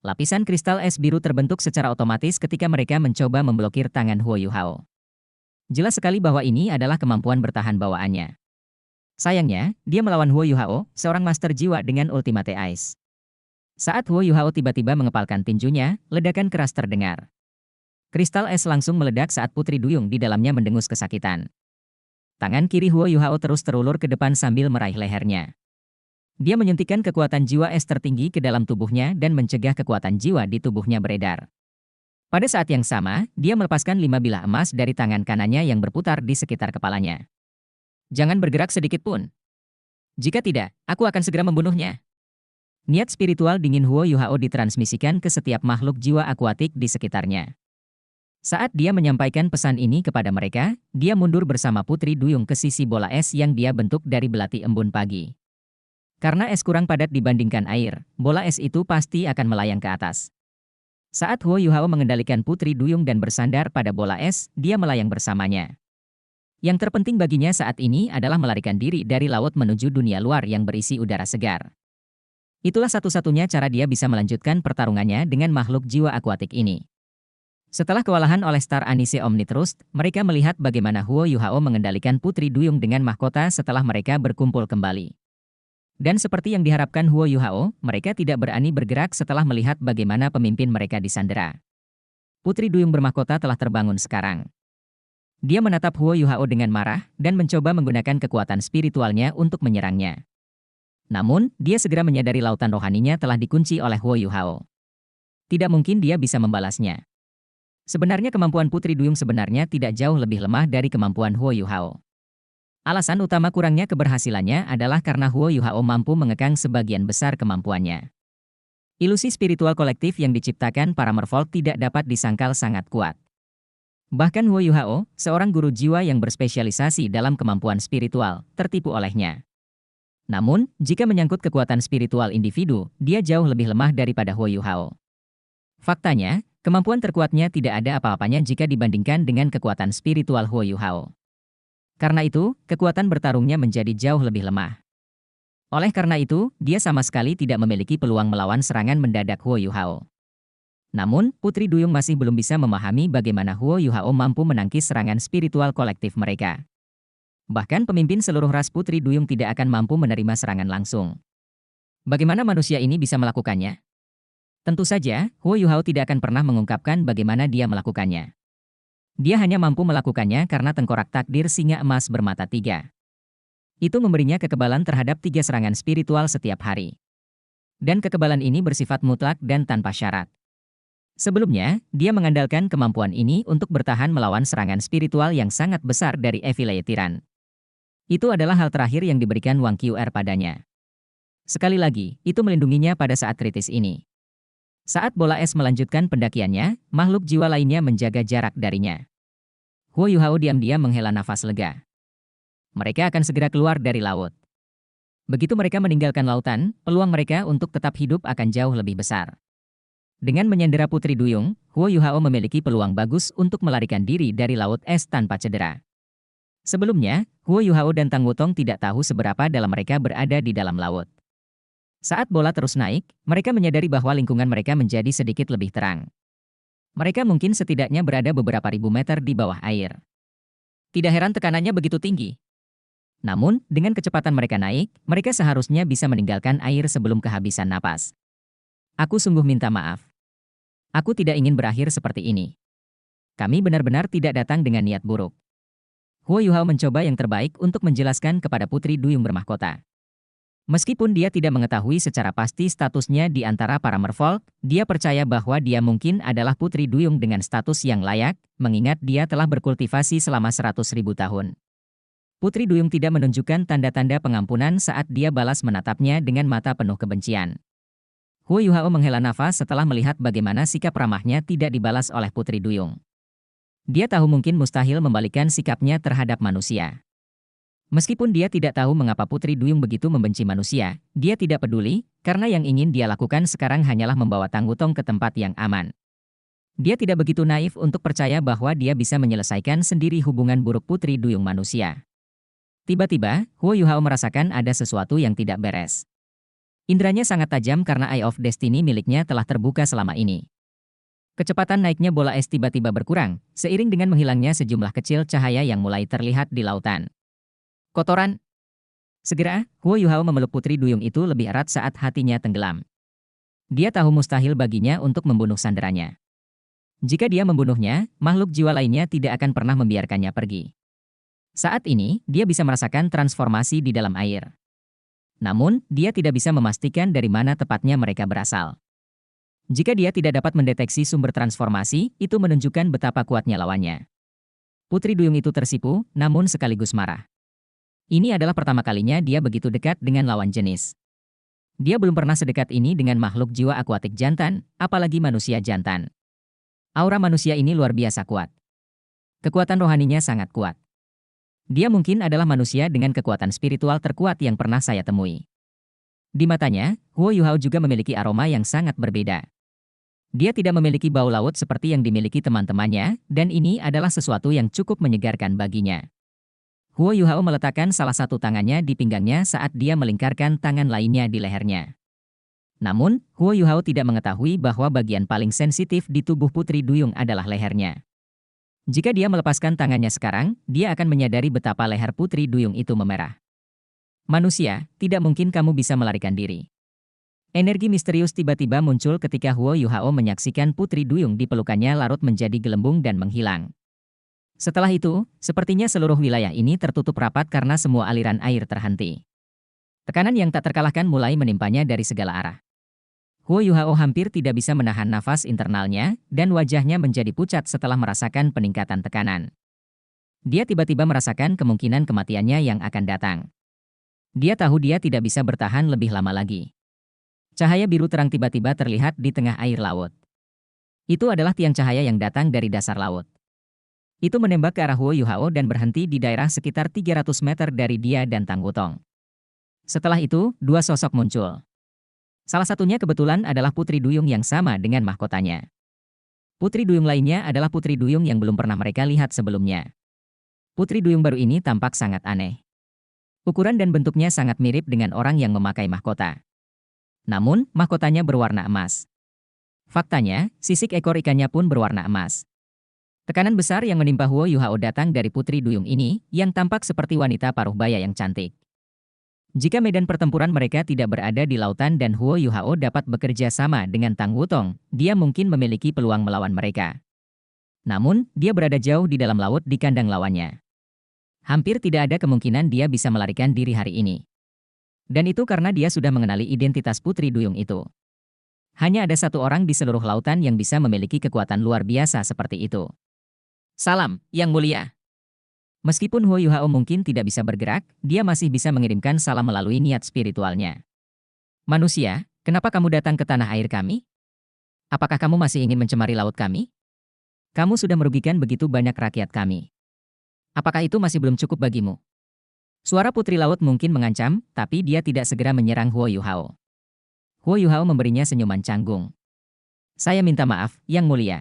Lapisan kristal es biru terbentuk secara otomatis ketika mereka mencoba memblokir tangan Huo Yuhao. Jelas sekali bahwa ini adalah kemampuan bertahan bawaannya. Sayangnya, dia melawan Huo Yuhao, seorang master jiwa dengan Ultimate Ice. Saat Huo Yuhao tiba-tiba mengepalkan tinjunya, ledakan keras terdengar. Kristal es langsung meledak saat Putri Duyung di dalamnya mendengus kesakitan. Tangan kiri Huo Yuhao terus terulur ke depan sambil meraih lehernya. Dia menyuntikkan kekuatan jiwa es tertinggi ke dalam tubuhnya dan mencegah kekuatan jiwa di tubuhnya beredar. Pada saat yang sama, dia melepaskan 5 bilah emas dari tangan kanannya yang berputar di sekitar kepalanya. Jangan bergerak sedikit pun. Jika tidak, aku akan segera membunuhnya. Niat spiritual dingin Huo Yuhao ditransmisikan ke setiap makhluk jiwa akuatik di sekitarnya. Saat dia menyampaikan pesan ini kepada mereka, dia mundur bersama Putri Duyung ke sisi bola es yang dia bentuk dari belati embun pagi. Karena es kurang padat dibandingkan air, bola es itu pasti akan melayang ke atas. Saat Huo Yuhao mengendalikan Putri Duyung dan bersandar pada bola es, dia melayang bersamanya. Yang terpenting baginya saat ini adalah melarikan diri dari laut menuju dunia luar yang berisi udara segar. Itulah satu-satunya cara dia bisa melanjutkan pertarungannya dengan makhluk jiwa akuatik ini. Setelah kewalahan oleh Star Anise Omnitrust, mereka melihat bagaimana Huo Yuhao mengendalikan Putri Duyung dengan mahkota setelah mereka berkumpul kembali. Dan seperti yang diharapkan Huo Yuhao, mereka tidak berani bergerak setelah melihat bagaimana pemimpin mereka disandera. Putri Duyung bermahkota telah terbangun sekarang. Dia menatap Huo Yuhao dengan marah dan mencoba menggunakan kekuatan spiritualnya untuk menyerangnya. Namun, dia segera menyadari lautan rohaninya telah dikunci oleh Huo Yuhao. Tidak mungkin dia bisa membalasnya. Sebenarnya kemampuan Putri Duyung sebenarnya tidak jauh lebih lemah dari kemampuan Huo Yuhao. Alasan utama kurangnya keberhasilannya adalah karena Huo Yuhao mampu mengekang sebagian besar kemampuannya. Ilusi spiritual kolektif yang diciptakan para merfolk tidak dapat disangkal sangat kuat. Bahkan Huo Yuhao, seorang guru jiwa yang berspesialisasi dalam kemampuan spiritual, tertipu olehnya. Namun, jika menyangkut kekuatan spiritual individu, dia jauh lebih lemah daripada Huo Yuhao. Faktanya, kemampuan terkuatnya tidak ada apa-apanya jika dibandingkan dengan kekuatan spiritual Huo Yuhao. Karena itu, kekuatan bertarungnya menjadi jauh lebih lemah. Oleh karena itu, dia sama sekali tidak memiliki peluang melawan serangan mendadak Huo Yuhao. Namun, Putri Duyung masih belum bisa memahami bagaimana Huo Yuhao mampu menangkis serangan spiritual kolektif mereka. Bahkan pemimpin seluruh ras Putri Duyung tidak akan mampu menerima serangan langsung. Bagaimana manusia ini bisa melakukannya? Tentu saja, Huo Yuhao tidak akan pernah mengungkapkan bagaimana dia melakukannya. Dia hanya mampu melakukannya karena tengkorak takdir singa emas bermata 3. Itu memberinya kekebalan terhadap 3 serangan spiritual setiap hari. Dan kekebalan ini bersifat mutlak dan tanpa syarat. Sebelumnya, dia mengandalkan kemampuan ini untuk bertahan melawan serangan spiritual yang sangat besar dari Evil Tiran. Itu adalah hal terakhir yang diberikan Wang QR padanya. Sekali lagi, itu melindunginya pada saat kritis ini. Saat bola es melanjutkan pendakiannya, makhluk jiwa lainnya menjaga jarak darinya. Huo Yuhao diam-diam menghela nafas lega. Mereka akan segera keluar dari laut. Begitu mereka meninggalkan lautan, peluang mereka untuk tetap hidup akan jauh lebih besar. Dengan menyandera Putri Duyung, Huo Yuhao memiliki peluang bagus untuk melarikan diri dari laut es tanpa cedera. Sebelumnya, Huo Yuhao dan Tang Wutong tidak tahu seberapa dalam mereka berada di dalam laut. Saat bola terus naik, mereka menyadari bahwa lingkungan mereka menjadi sedikit lebih terang. Mereka mungkin setidaknya berada beberapa ribu meter di bawah air. Tidak heran tekanannya begitu tinggi. Namun, dengan kecepatan mereka naik, mereka seharusnya bisa meninggalkan air sebelum kehabisan napas. Aku sungguh minta maaf. Aku tidak ingin berakhir seperti ini. Kami benar-benar tidak datang dengan niat buruk. Huo Yuhao mencoba yang terbaik untuk menjelaskan kepada Putri Duyung bermahkota. Meskipun dia tidak mengetahui secara pasti statusnya di antara para merfolk, dia percaya bahwa dia mungkin adalah Putri Duyung dengan status yang layak, mengingat dia telah berkultivasi selama 100.000 tahun. Putri Duyung tidak menunjukkan tanda-tanda pengampunan saat dia balas menatapnya dengan mata penuh kebencian. Huo Yuhao menghela nafas setelah melihat bagaimana sikap ramahnya tidak dibalas oleh Putri Duyung. Dia tahu mungkin mustahil membalikkan sikapnya terhadap manusia. Meskipun dia tidak tahu mengapa Putri Duyung begitu membenci manusia, dia tidak peduli, karena yang ingin dia lakukan sekarang hanyalah membawa Tang Wutong ke tempat yang aman. Dia tidak begitu naif untuk percaya bahwa dia bisa menyelesaikan sendiri hubungan buruk Putri Duyung manusia. Tiba-tiba, Huo Yuhao merasakan ada sesuatu yang tidak beres. Indranya sangat tajam karena Eye of Destiny miliknya telah terbuka selama ini. Kecepatan naiknya bola es tiba-tiba berkurang, seiring dengan menghilangnya sejumlah kecil cahaya yang mulai terlihat di lautan. Kotoran. Segera, Huo Yuhao memeluk Putri Duyung itu lebih erat saat hatinya tenggelam. Dia tahu mustahil baginya untuk membunuh sanderanya. Jika dia membunuhnya, makhluk jiwa lainnya tidak akan pernah membiarkannya pergi. Saat ini, dia bisa merasakan transformasi di dalam air. Namun, dia tidak bisa memastikan dari mana tepatnya mereka berasal. Jika dia tidak dapat mendeteksi sumber transformasi, itu menunjukkan betapa kuatnya lawannya. Putri Duyung itu tersipu, namun sekaligus marah. Ini adalah pertama kalinya dia begitu dekat dengan lawan jenis. Dia belum pernah sedekat ini dengan makhluk jiwa akuatik jantan, apalagi manusia jantan. Aura manusia ini luar biasa kuat. Kekuatan rohaninya sangat kuat. Dia mungkin adalah manusia dengan kekuatan spiritual terkuat yang pernah saya temui. Di matanya, Huo Yuhao juga memiliki aroma yang sangat berbeda. Dia tidak memiliki bau laut seperti yang dimiliki teman-temannya, dan ini adalah sesuatu yang cukup menyegarkan baginya. Huo Yuhao meletakkan salah satu tangannya di pinggangnya saat dia melingkarkan tangan lainnya di lehernya. Namun, Huo Yuhao tidak mengetahui bahwa bagian paling sensitif di tubuh Putri Duyung adalah lehernya. Jika dia melepaskan tangannya sekarang, dia akan menyadari betapa leher Putri Duyung itu memerah. Manusia, tidak mungkin kamu bisa melarikan diri. Energi misterius tiba-tiba muncul ketika Huo Yuhao menyaksikan Putri Duyung di pelukannya larut menjadi gelembung dan menghilang. Setelah itu, sepertinya seluruh wilayah ini tertutup rapat karena semua aliran air terhenti. Tekanan yang tak terkalahkan mulai menimpanya dari segala arah. Huo Yuhao hampir tidak bisa menahan nafas internalnya, dan wajahnya menjadi pucat setelah merasakan peningkatan tekanan. Dia tiba-tiba merasakan kemungkinan kematiannya yang akan datang. Dia tahu dia tidak bisa bertahan lebih lama lagi. Cahaya biru terang tiba-tiba terlihat di tengah air laut. Itu adalah tiang cahaya yang datang dari dasar laut. Itu menembak ke arah Huo Yuhao dan berhenti di daerah sekitar 300 meter dari dia dan Tang Wutong. Setelah itu, dua sosok muncul. Salah satunya kebetulan adalah Putri Duyung yang sama dengan mahkotanya. Putri Duyung lainnya adalah Putri Duyung yang belum pernah mereka lihat sebelumnya. Putri Duyung baru ini tampak sangat aneh. Ukuran dan bentuknya sangat mirip dengan orang yang memakai mahkota. Namun, mahkotanya berwarna emas. Faktanya, sisik ekor ikannya pun berwarna emas. Tekanan besar yang menimpa Huo Yuhao datang dari Putri Duyung ini, yang tampak seperti wanita paruh baya yang cantik. Jika medan pertempuran mereka tidak berada di lautan dan Huo Yuhao dapat bekerja sama dengan Tang Wutong, dia mungkin memiliki peluang melawan mereka. Namun, dia berada jauh di dalam laut di kandang lawannya. Hampir tidak ada kemungkinan dia bisa melarikan diri hari ini. Dan itu karena dia sudah mengenali identitas Putri Duyung itu. Hanya ada satu orang di seluruh lautan yang bisa memiliki kekuatan luar biasa seperti itu. Salam, Yang Mulia. Meskipun Huo Yuhao mungkin tidak bisa bergerak, dia masih bisa mengirimkan salam melalui niat spiritualnya. Manusia, kenapa kamu datang ke tanah air kami? Apakah kamu masih ingin mencemari laut kami? Kamu sudah merugikan begitu banyak rakyat kami. Apakah itu masih belum cukup bagimu? Suara Putri Laut mungkin mengancam, tapi dia tidak segera menyerang Huo Yuhao. Huo Yuhao memberinya senyuman canggung. Saya minta maaf, Yang Mulia.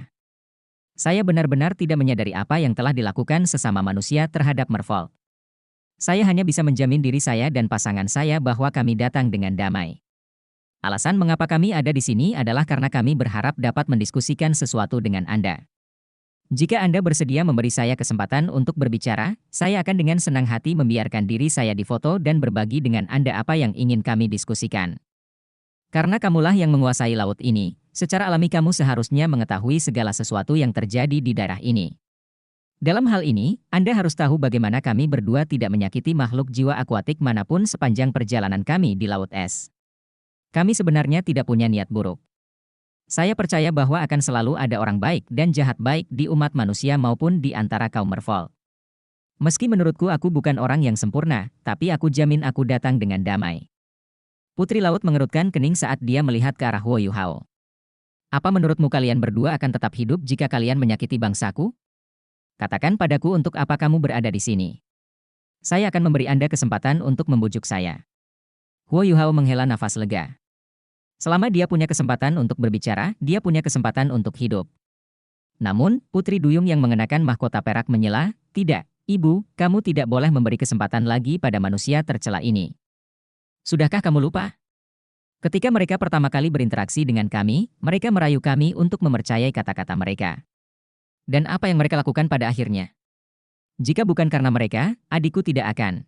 Saya benar-benar tidak menyadari apa yang telah dilakukan sesama manusia terhadap Merfolk. Saya hanya bisa menjamin diri saya dan pasangan saya bahwa kami datang dengan damai. Alasan mengapa kami ada di sini adalah karena kami berharap dapat mendiskusikan sesuatu dengan Anda. Jika Anda bersedia memberi saya kesempatan untuk berbicara, saya akan dengan senang hati membiarkan diri saya difoto dan berbagi dengan Anda apa yang ingin kami diskusikan. Karena kamulah yang menguasai laut ini, secara alami kamu seharusnya mengetahui segala sesuatu yang terjadi di daerah ini. Dalam hal ini, Anda harus tahu bagaimana kami berdua tidak menyakiti makhluk jiwa akuatik manapun sepanjang perjalanan kami di Laut Es. Kami sebenarnya tidak punya niat buruk. Saya percaya bahwa akan selalu ada orang baik dan jahat baik di umat manusia maupun di antara kaum Merfolk. Meski menurutku aku bukan orang yang sempurna, tapi aku jamin aku datang dengan damai. Putri Laut mengerutkan kening saat dia melihat ke arah Huo Yuhao. Apa menurutmu kalian berdua akan tetap hidup jika kalian menyakiti bangsaku? Katakan padaku untuk apa kamu berada di sini. Saya akan memberi Anda kesempatan untuk membujuk saya. Huo Yuhao menghela nafas lega. Selama dia punya kesempatan untuk berbicara, dia punya kesempatan untuk hidup. Namun, Putri Duyung yang mengenakan mahkota perak menyela, "Tidak, Ibu, kamu tidak boleh memberi kesempatan lagi pada manusia tercela ini. Sudahkah kamu lupa? Ketika mereka pertama kali berinteraksi dengan kami, mereka merayu kami untuk mempercayai kata-kata mereka. Dan apa yang mereka lakukan pada akhirnya? Jika bukan karena mereka, adikku tidak akan."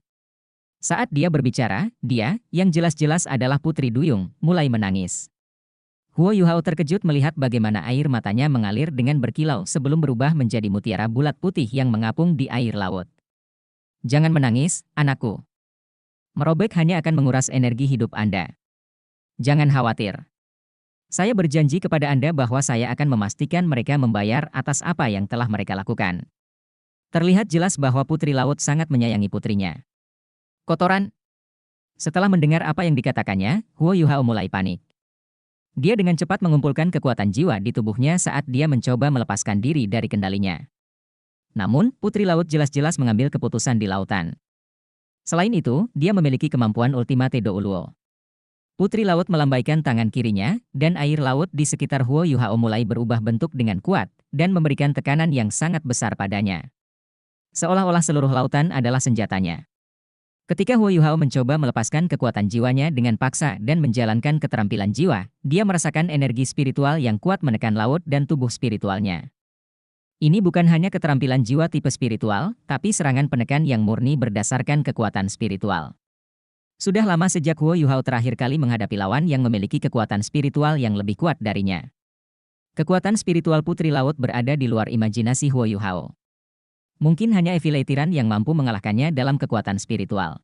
Saat dia berbicara, dia, yang jelas-jelas adalah Putri Duyung, mulai menangis. Huo Yuhao terkejut melihat bagaimana air matanya mengalir dengan berkilau sebelum berubah menjadi mutiara bulat putih yang mengapung di air laut. Jangan menangis, anakku. Merobek hanya akan menguras energi hidup Anda. Jangan khawatir. Saya berjanji kepada Anda bahwa saya akan memastikan mereka membayar atas apa yang telah mereka lakukan. Terlihat jelas bahwa putri laut sangat menyayangi putrinya. Kotoran. Setelah mendengar apa yang dikatakannya, Huo Yuhao mulai panik. Dia dengan cepat mengumpulkan kekuatan jiwa di tubuhnya saat dia mencoba melepaskan diri dari kendalinya. Namun, putri laut jelas-jelas mengambil keputusan di lautan. Selain itu, dia memiliki kemampuan Ultimate Douluo. Putri laut melambaikan tangan kirinya, dan air laut di sekitar Huo Yuhao mulai berubah bentuk dengan kuat, dan memberikan tekanan yang sangat besar padanya. Seolah-olah seluruh lautan adalah senjatanya. Ketika Huo Yuhao mencoba melepaskan kekuatan jiwanya dengan paksa dan menjalankan keterampilan jiwa, dia merasakan energi spiritual yang kuat menekan laut dan tubuh spiritualnya. Ini bukan hanya keterampilan jiwa tipe spiritual, tapi serangan penekan yang murni berdasarkan kekuatan spiritual. Sudah lama sejak Huo Yuhao terakhir kali menghadapi lawan yang memiliki kekuatan spiritual yang lebih kuat darinya. Kekuatan spiritual putri laut berada di luar imajinasi Huo Yuhao. Mungkin hanya Evil Tiran yang mampu mengalahkannya dalam kekuatan spiritual.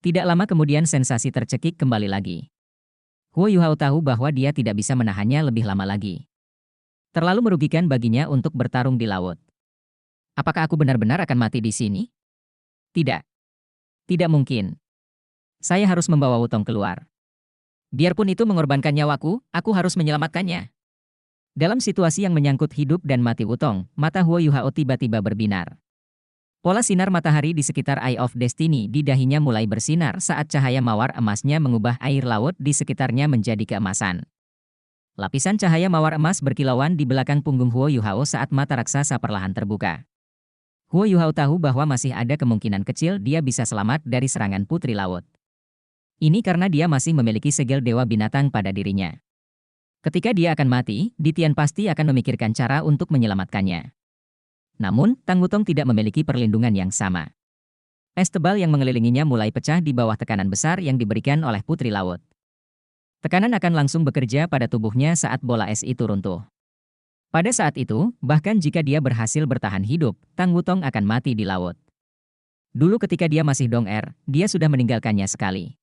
Tidak lama kemudian sensasi tercekik kembali lagi. Huo Yuhao tahu bahwa dia tidak bisa menahannya lebih lama lagi. Terlalu merugikan baginya untuk bertarung di laut. Apakah aku benar-benar akan mati di sini? Tidak. Tidak mungkin. Saya harus membawa Wutong keluar. Biarpun itu mengorbankan nyawaku, aku harus menyelamatkannya. Dalam situasi yang menyangkut hidup dan mati Wutong, mata Huo Yuhao tiba-tiba berbinar. Pola sinar matahari di sekitar Eye of Destiny di dahinya mulai bersinar saat cahaya mawar emasnya mengubah air laut di sekitarnya menjadi keemasan. Lapisan cahaya mawar emas berkilauan di belakang punggung Huo Yuhao saat mata raksasa perlahan terbuka. Huo Yuhao tahu bahwa masih ada kemungkinan kecil dia bisa selamat dari serangan putri laut. Ini karena dia masih memiliki segel dewa binatang pada dirinya. Ketika dia akan mati, Ditian pasti akan memikirkan cara untuk menyelamatkannya. Namun, Tang Wutong tidak memiliki perlindungan yang sama. Es tebal yang mengelilinginya mulai pecah di bawah tekanan besar yang diberikan oleh putri laut. Tekanan akan langsung bekerja pada tubuhnya saat bola es itu runtuh. Pada saat itu, bahkan jika dia berhasil bertahan hidup, Tang Wutong akan mati di laut. Dulu ketika dia masih Dong Er, dia sudah meninggalkannya sekali.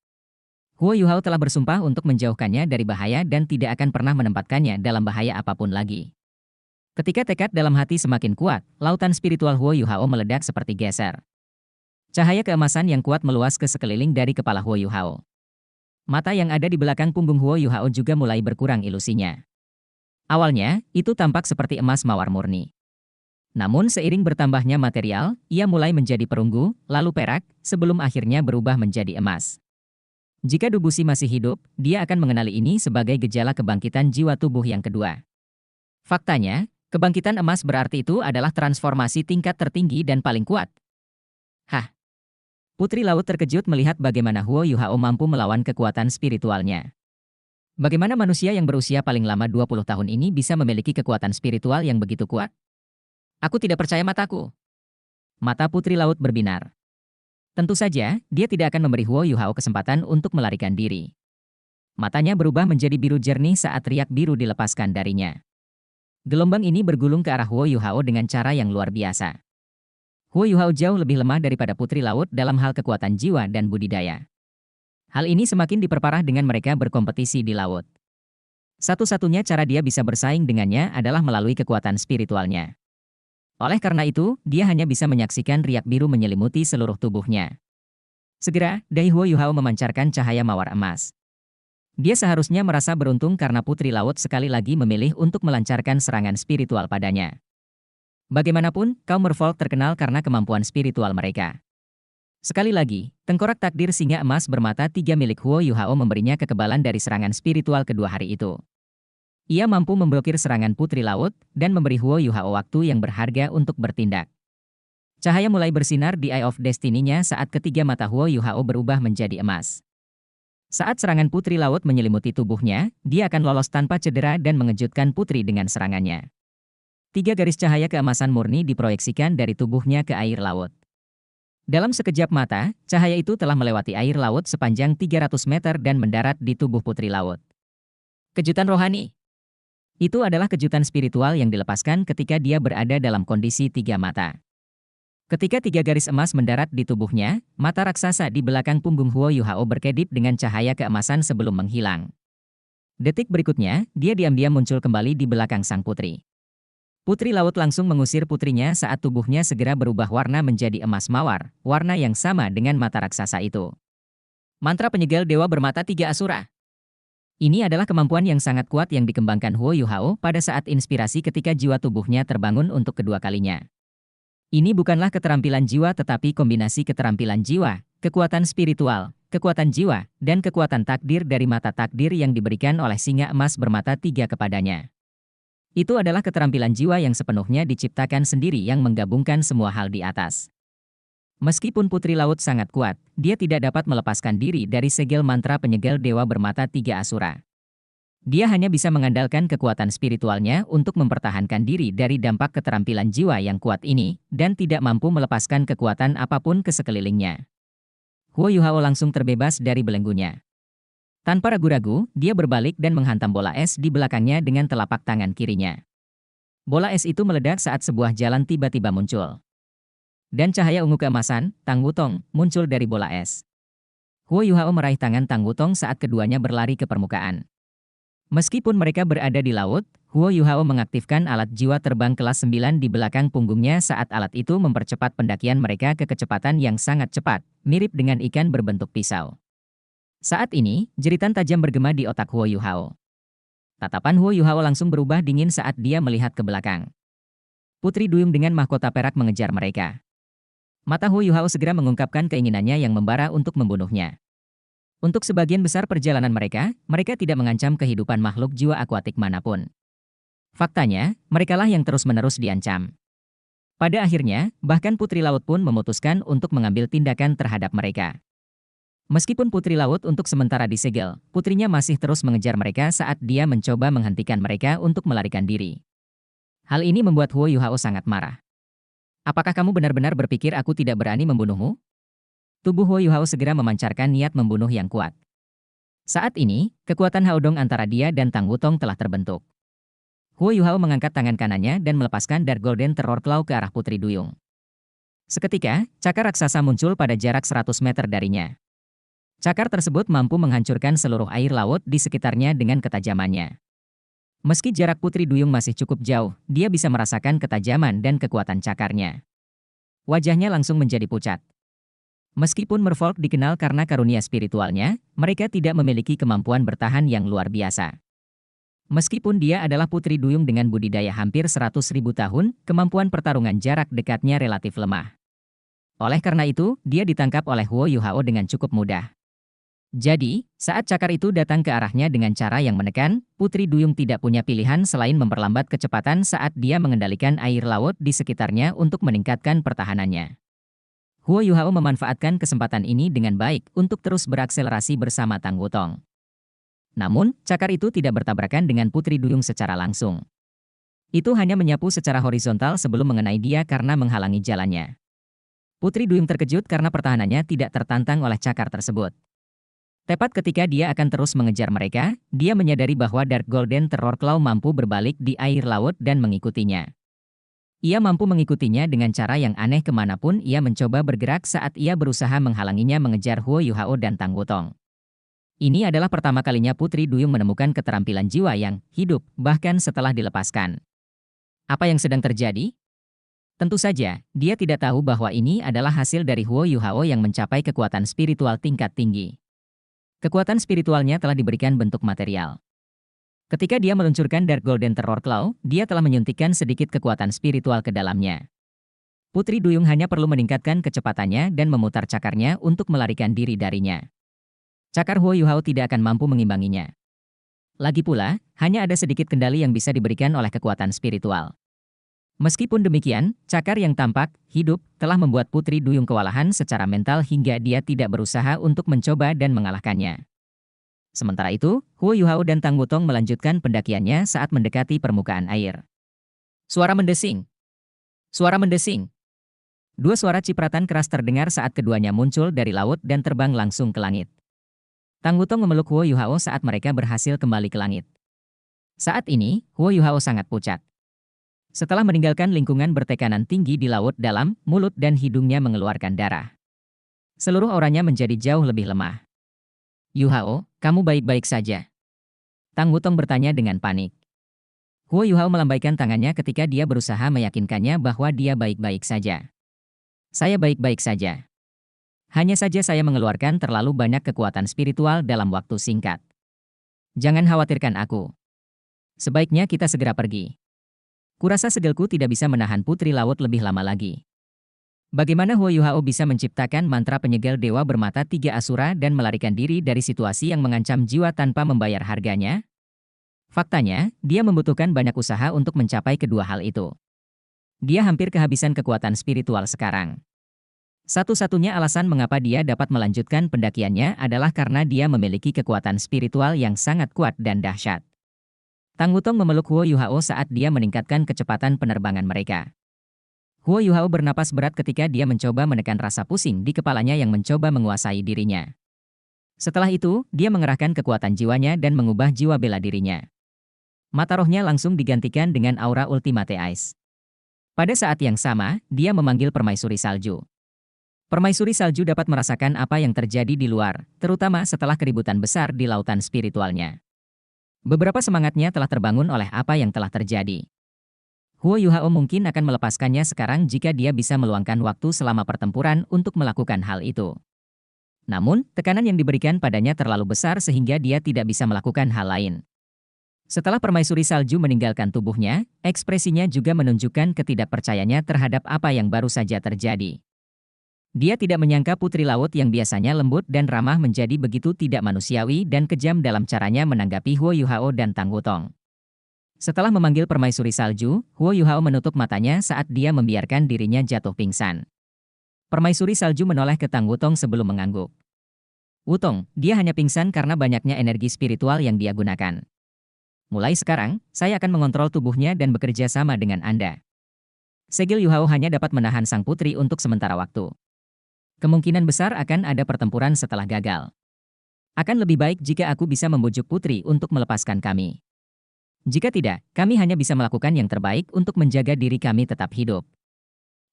Huo Yuhao telah bersumpah untuk menjauhkannya dari bahaya dan tidak akan pernah menempatkannya dalam bahaya apapun lagi. Ketika tekad dalam hati semakin kuat, lautan spiritual Huo Yuhao meledak seperti geser. Cahaya keemasan yang kuat meluas ke sekeliling dari kepala Huo Yuhao. Mata yang ada di belakang punggung Huo Yuhao juga mulai berkurang ilusinya. Awalnya, itu tampak seperti emas mawar murni. Namun seiring bertambahnya material, ia mulai menjadi perunggu, lalu perak, sebelum akhirnya berubah menjadi emas. Jika Dubushi masih hidup, dia akan mengenali ini sebagai gejala kebangkitan jiwa tubuh yang kedua. Faktanya, kebangkitan emas berarti itu adalah transformasi tingkat tertinggi dan paling kuat. Hah? Putri laut terkejut melihat bagaimana Huo Yuhao mampu melawan kekuatan spiritualnya. Bagaimana manusia yang berusia paling lama 20 tahun ini bisa memiliki kekuatan spiritual yang begitu kuat? Aku tidak percaya mataku. Mata putri laut berbinar. Tentu saja, dia tidak akan memberi Huo Yuhao kesempatan untuk melarikan diri. Matanya berubah menjadi biru jernih saat riak biru dilepaskan darinya. Gelombang ini bergulung ke arah Huo Yuhao dengan cara yang luar biasa. Huo Yuhao jauh lebih lemah daripada putri laut dalam hal kekuatan jiwa dan budidaya. Hal ini semakin diperparah dengan mereka berkompetisi di laut. Satu-satunya cara dia bisa bersaing dengannya adalah melalui kekuatan spiritualnya. Oleh karena itu, dia hanya bisa menyaksikan riak biru menyelimuti seluruh tubuhnya. Segera, dahi Huo Yuhao memancarkan cahaya mawar emas. Dia seharusnya merasa beruntung karena putri laut sekali lagi memilih untuk melancarkan serangan spiritual padanya. Bagaimanapun, kaum merfolk terkenal karena kemampuan spiritual mereka. Sekali lagi, tengkorak takdir singa emas bermata 3 milik Huo Yuhao memberinya kekebalan dari serangan spiritual kedua hari itu. Ia mampu memblokir serangan putri laut dan memberi Huo Yuhao waktu yang berharga untuk bertindak. Cahaya mulai bersinar di Eye of Destiny-nya saat ketiga mata Huo Yuhao berubah menjadi emas. Saat serangan putri laut menyelimuti tubuhnya, dia akan lolos tanpa cedera dan mengejutkan putri dengan serangannya. 3 garis cahaya keemasan murni diproyeksikan dari tubuhnya ke air laut. Dalam sekejap mata, cahaya itu telah melewati air laut sepanjang 300 meter dan mendarat di tubuh putri laut. Kejutan rohani. Itu adalah kejutan spiritual yang dilepaskan ketika dia berada dalam kondisi tiga mata. Ketika tiga garis emas mendarat di tubuhnya, mata raksasa di belakang punggung Huo Yuhao berkedip dengan cahaya keemasan sebelum menghilang. Detik berikutnya, dia diam-diam muncul kembali di belakang sang putri. Putri Laut langsung mengusir putrinya saat tubuhnya segera berubah warna menjadi emas mawar, warna yang sama dengan mata raksasa itu. Mantra penyegel dewa bermata tiga asura. Ini adalah kemampuan yang sangat kuat yang dikembangkan Huo Yuhao pada saat inspirasi ketika jiwa tubuhnya terbangun untuk kedua kalinya. Ini bukanlah keterampilan jiwa tetapi kombinasi keterampilan jiwa, kekuatan spiritual, kekuatan jiwa, dan kekuatan takdir dari mata takdir yang diberikan oleh singa emas bermata tiga kepadanya. Itu adalah keterampilan jiwa yang sepenuhnya diciptakan sendiri yang menggabungkan semua hal di atas. Meskipun Putri Laut sangat kuat, dia tidak dapat melepaskan diri dari segel mantra penyegel dewa bermata tiga asura. Dia hanya bisa mengandalkan kekuatan spiritualnya untuk mempertahankan diri dari dampak keterampilan jiwa yang kuat ini, dan tidak mampu melepaskan kekuatan apapun ke sekelilingnya. Huo Yuhao langsung terbebas dari belenggunya. Tanpa ragu-ragu, dia berbalik dan menghantam bola es di belakangnya dengan telapak tangan kirinya. Bola es itu meledak saat sebuah jalan tiba-tiba muncul. Dan cahaya ungu keemasan, Tang Wutong, muncul dari bola es. Huo Yuhao meraih tangan Tang Wutong saat keduanya berlari ke permukaan. Meskipun mereka berada di laut, Huo Yuhao mengaktifkan alat jiwa terbang kelas 9 di belakang punggungnya saat alat itu mempercepat pendakian mereka ke kecepatan yang sangat cepat, mirip dengan ikan berbentuk pisau. Saat ini, jeritan tajam bergema di otak Huo Yuhao. Tatapan Huo Yuhao langsung berubah dingin saat dia melihat ke belakang. Putri Duyung dengan mahkota perak mengejar mereka. Mata Huo Yuhao segera mengungkapkan keinginannya yang membara untuk membunuhnya. Untuk sebagian besar perjalanan mereka tidak mengancam kehidupan makhluk jiwa akuatik manapun. Faktanya, merekalah yang terus-menerus diancam. Pada akhirnya, bahkan Putri Laut pun memutuskan untuk mengambil tindakan terhadap mereka. Meskipun Putri Laut untuk sementara disegel, putrinya masih terus mengejar mereka saat dia mencoba menghentikan mereka untuk melarikan diri. Hal ini membuat Huo Yuhao sangat marah. Apakah kamu benar-benar berpikir aku tidak berani membunuhmu? Tubuh Huo Yuhao segera memancarkan niat membunuh yang kuat. Saat ini, kekuatan haodong antara dia dan Tang Wutong telah terbentuk. Huo Yuhao mengangkat tangan kanannya dan melepaskan Dark Golden Terror Claw ke arah Putri Duyung. Seketika, cakar raksasa muncul pada jarak 100 meter darinya. Cakar tersebut mampu menghancurkan seluruh air laut di sekitarnya dengan ketajamannya. Meski jarak Putri Duyung masih cukup jauh, dia bisa merasakan ketajaman dan kekuatan cakarnya. Wajahnya langsung menjadi pucat. Meskipun Merfolk dikenal karena karunia spiritualnya, mereka tidak memiliki kemampuan bertahan yang luar biasa. Meskipun dia adalah Putri Duyung dengan budidaya hampir 100.000 tahun, kemampuan pertarungan jarak dekatnya relatif lemah. Oleh karena itu, dia ditangkap oleh Huo Yuhao dengan cukup mudah. Jadi, saat cakar itu datang ke arahnya dengan cara yang menekan, Putri Duyung tidak punya pilihan selain memperlambat kecepatan saat dia mengendalikan air laut di sekitarnya untuk meningkatkan pertahanannya. Huo Yuhao memanfaatkan kesempatan ini dengan baik untuk terus berakselerasi bersama Tang Wutong. Namun, cakar itu tidak bertabrakan dengan Putri Duyung secara langsung. Itu hanya menyapu secara horizontal sebelum mengenai dia karena menghalangi jalannya. Putri Duyung terkejut karena pertahanannya tidak tertantang oleh cakar tersebut. Tepat ketika dia akan terus mengejar mereka, dia menyadari bahwa Dark Golden Terror Claw mampu berbalik di air laut dan mengikutinya. Ia mampu mengikutinya dengan cara yang aneh kemanapun ia mencoba bergerak saat ia berusaha menghalanginya mengejar Huo Yuhao dan Tang Wutong. Ini adalah pertama kalinya Putri Duyung menemukan keterampilan jiwa yang hidup, bahkan setelah dilepaskan. Apa yang sedang terjadi? Tentu saja, dia tidak tahu bahwa ini adalah hasil dari Huo Yuhao yang mencapai kekuatan spiritual tingkat tinggi. Kekuatan spiritualnya telah diberikan bentuk material. Ketika dia meluncurkan Dark Golden Terror Claw, dia telah menyuntikkan sedikit kekuatan spiritual ke dalamnya. Putri Duyung hanya perlu meningkatkan kecepatannya dan memutar cakarnya untuk melarikan diri darinya. Cakar Huo Yuhao tidak akan mampu mengimbanginya. Lagi pula, hanya ada sedikit kendali yang bisa diberikan oleh kekuatan spiritual. Meskipun demikian, cakar yang tampak, hidup, telah membuat Putri Duyung kewalahan secara mental hingga dia tidak berusaha untuk mencoba dan mengalahkannya. Sementara itu, Huo Yuhao dan Tang Wutong melanjutkan pendakiannya saat mendekati permukaan air. Suara mendesing. Suara mendesing. Dua suara cipratan keras terdengar saat keduanya muncul dari laut dan terbang langsung ke langit. Tang Wutong memeluk Huo Yuhao saat mereka berhasil kembali ke langit. Saat ini, Huo Yuhao sangat pucat. Setelah meninggalkan lingkungan bertekanan tinggi di laut dalam, mulut dan hidungnya mengeluarkan darah. Seluruh auranya menjadi jauh lebih lemah. Yuhao, kamu baik-baik saja? Tang Wutong bertanya dengan panik. Huo Yuhao melambaikan tangannya ketika dia berusaha meyakinkannya bahwa dia baik-baik saja. Saya baik-baik saja. Hanya saja saya mengeluarkan terlalu banyak kekuatan spiritual dalam waktu singkat. Jangan khawatirkan aku. Sebaiknya kita segera pergi. Kurasa segelku tidak bisa menahan putri laut lebih lama lagi. Bagaimana Huo Yuhao bisa menciptakan mantra penyegel dewa bermata tiga asura dan melarikan diri dari situasi yang mengancam jiwa tanpa membayar harganya? Faktanya, dia membutuhkan banyak usaha untuk mencapai kedua hal itu. Dia hampir kehabisan kekuatan spiritual sekarang. Satu-satunya alasan mengapa dia dapat melanjutkan pendakiannya adalah karena dia memiliki kekuatan spiritual yang sangat kuat dan dahsyat. Tang Wutong memeluk Huo Yuhao saat dia meningkatkan kecepatan penerbangan mereka. Huo Yuhao bernapas berat ketika dia mencoba menekan rasa pusing di kepalanya yang mencoba menguasai dirinya. Setelah itu, dia mengerahkan kekuatan jiwanya dan mengubah jiwa bela dirinya. Mata rohnya langsung digantikan dengan aura Ultimate Ice. Pada saat yang sama, dia memanggil permaisuri salju. Permaisuri salju dapat merasakan apa yang terjadi di luar, terutama setelah keributan besar di lautan spiritualnya. Beberapa semangatnya telah terbangun oleh apa yang telah terjadi. Huo Yuhao mungkin akan melepaskannya sekarang jika dia bisa meluangkan waktu selama pertempuran untuk melakukan hal itu. Namun, tekanan yang diberikan padanya terlalu besar sehingga dia tidak bisa melakukan hal lain. Setelah permaisuri salju meninggalkan tubuhnya, ekspresinya juga menunjukkan ketidakpercayaannya terhadap apa yang baru saja terjadi. Dia tidak menyangka putri laut yang biasanya lembut dan ramah menjadi begitu tidak manusiawi dan kejam dalam caranya menanggapi Huo Yuhao dan Tang Wutong. Setelah memanggil permaisuri salju, Huo Yuhao menutup matanya saat dia membiarkan dirinya jatuh pingsan. Permaisuri salju menoleh ke Tang Wutong sebelum mengangguk. Wutong, dia hanya pingsan karena banyaknya energi spiritual yang dia gunakan. Mulai sekarang, saya akan mengontrol tubuhnya dan bekerja sama dengan Anda. Segel Yuhao hanya dapat menahan sang putri untuk sementara waktu. Kemungkinan besar akan ada pertempuran setelah gagal. Akan lebih baik jika aku bisa membujuk putri untuk melepaskan kami. Jika tidak, kami hanya bisa melakukan yang terbaik untuk menjaga diri kami tetap hidup.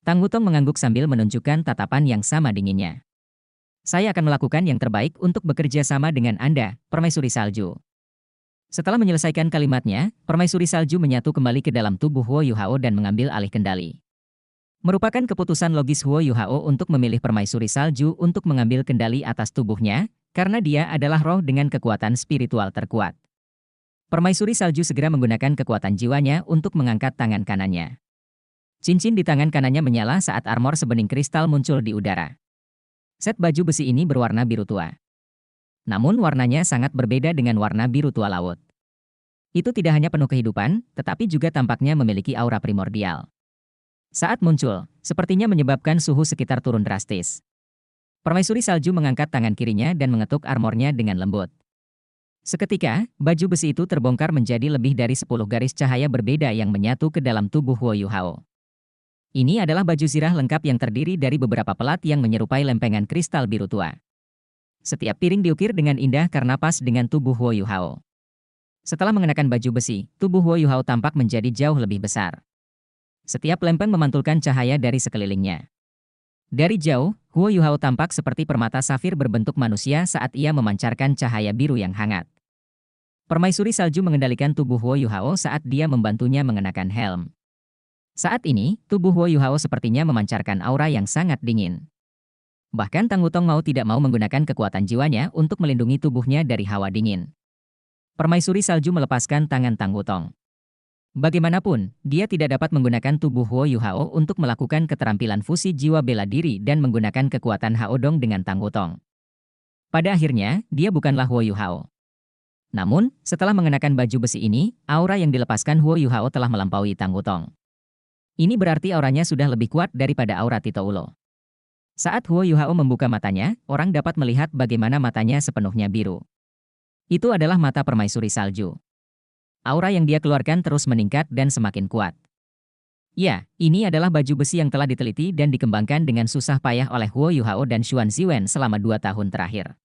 Tang Wutong mengangguk sambil menunjukkan tatapan yang sama dinginnya. Saya akan melakukan yang terbaik untuk bekerja sama dengan Anda, permaisuri salju. Setelah menyelesaikan kalimatnya, permaisuri salju menyatu kembali ke dalam tubuh Huo Yuhao dan mengambil alih kendali. Merupakan keputusan logis Huo Yuhao untuk memilih permaisuri salju untuk mengambil kendali atas tubuhnya, karena dia adalah roh dengan kekuatan spiritual terkuat. Permaisuri salju segera menggunakan kekuatan jiwanya untuk mengangkat tangan kanannya. Cincin di tangan kanannya menyala saat armor sebening kristal muncul di udara. Set baju besi ini berwarna biru tua. Namun warnanya sangat berbeda dengan warna biru tua laut. Itu tidak hanya penuh kehidupan, tetapi juga tampaknya memiliki aura primordial. Saat muncul, sepertinya menyebabkan suhu sekitar turun drastis. Permaisuri salju mengangkat tangan kirinya dan mengetuk armornya dengan lembut. Seketika, baju besi itu terbongkar menjadi lebih dari 10 garis cahaya berbeda yang menyatu ke dalam tubuh Huo Yuhao. Ini adalah baju zirah lengkap yang terdiri dari beberapa pelat yang menyerupai lempengan kristal biru tua. Setiap piring diukir dengan indah karena pas dengan tubuh Huo Yuhao. Setelah mengenakan baju besi, tubuh Huo Yuhao tampak menjadi jauh lebih besar. Setiap lempeng memantulkan cahaya dari sekelilingnya. Dari jauh, Huo Yuhao tampak seperti permata safir berbentuk manusia saat ia memancarkan cahaya biru yang hangat. Permaisuri salju mengendalikan tubuh Huo Yuhao saat dia membantunya mengenakan helm. Saat ini, tubuh Huo Yuhao sepertinya memancarkan aura yang sangat dingin. Bahkan Tang Wutong mau tidak mau menggunakan kekuatan jiwanya untuk melindungi tubuhnya dari hawa dingin. Permaisuri salju melepaskan tangan Tang Wutong. Bagaimanapun, dia tidak dapat menggunakan tubuh Huo Yuhao untuk melakukan keterampilan fusi jiwa bela diri dan menggunakan kekuatan Haodong dengan Tang Wutong. Pada akhirnya, dia bukanlah Huo Yuhao. Namun, setelah mengenakan baju besi ini, aura yang dilepaskan Huo Yuhao telah melampaui Tang Wutong. Ini berarti auranya sudah lebih kuat daripada aura Tito Ulo. Saat Huo Yuhao membuka matanya, orang dapat melihat bagaimana matanya sepenuhnya biru. Itu adalah mata permaisuri salju. Aura yang dia keluarkan terus meningkat dan semakin kuat. Ya, ini adalah baju besi yang telah diteliti dan dikembangkan dengan susah payah oleh Huo Yuhao dan Xuan Ziwen selama 2 tahun terakhir.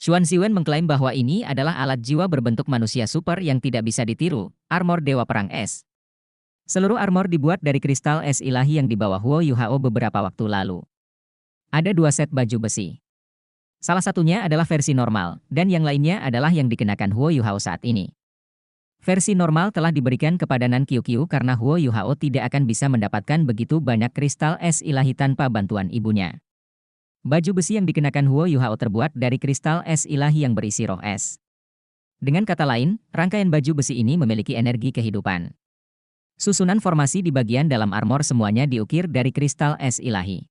Xuan Ziwen mengklaim bahwa ini adalah alat jiwa berbentuk manusia super yang tidak bisa ditiru, armor Dewa Perang Es. Seluruh armor dibuat dari kristal es ilahi yang dibawa Huo Yuhao beberapa waktu lalu. Ada 2 set baju besi. Salah satunya adalah versi normal, dan yang lainnya adalah yang dikenakan Huo Yuhao saat ini. Versi normal telah diberikan kepada Nan Qiuqiu karena Huo Yuhao tidak akan bisa mendapatkan begitu banyak kristal es ilahi tanpa bantuan ibunya. Baju besi yang dikenakan Huo Yuhao terbuat dari kristal es ilahi yang berisi roh es. Dengan kata lain, rangkaian baju besi ini memiliki energi kehidupan. Susunan formasi di bagian dalam armor semuanya diukir dari kristal es ilahi.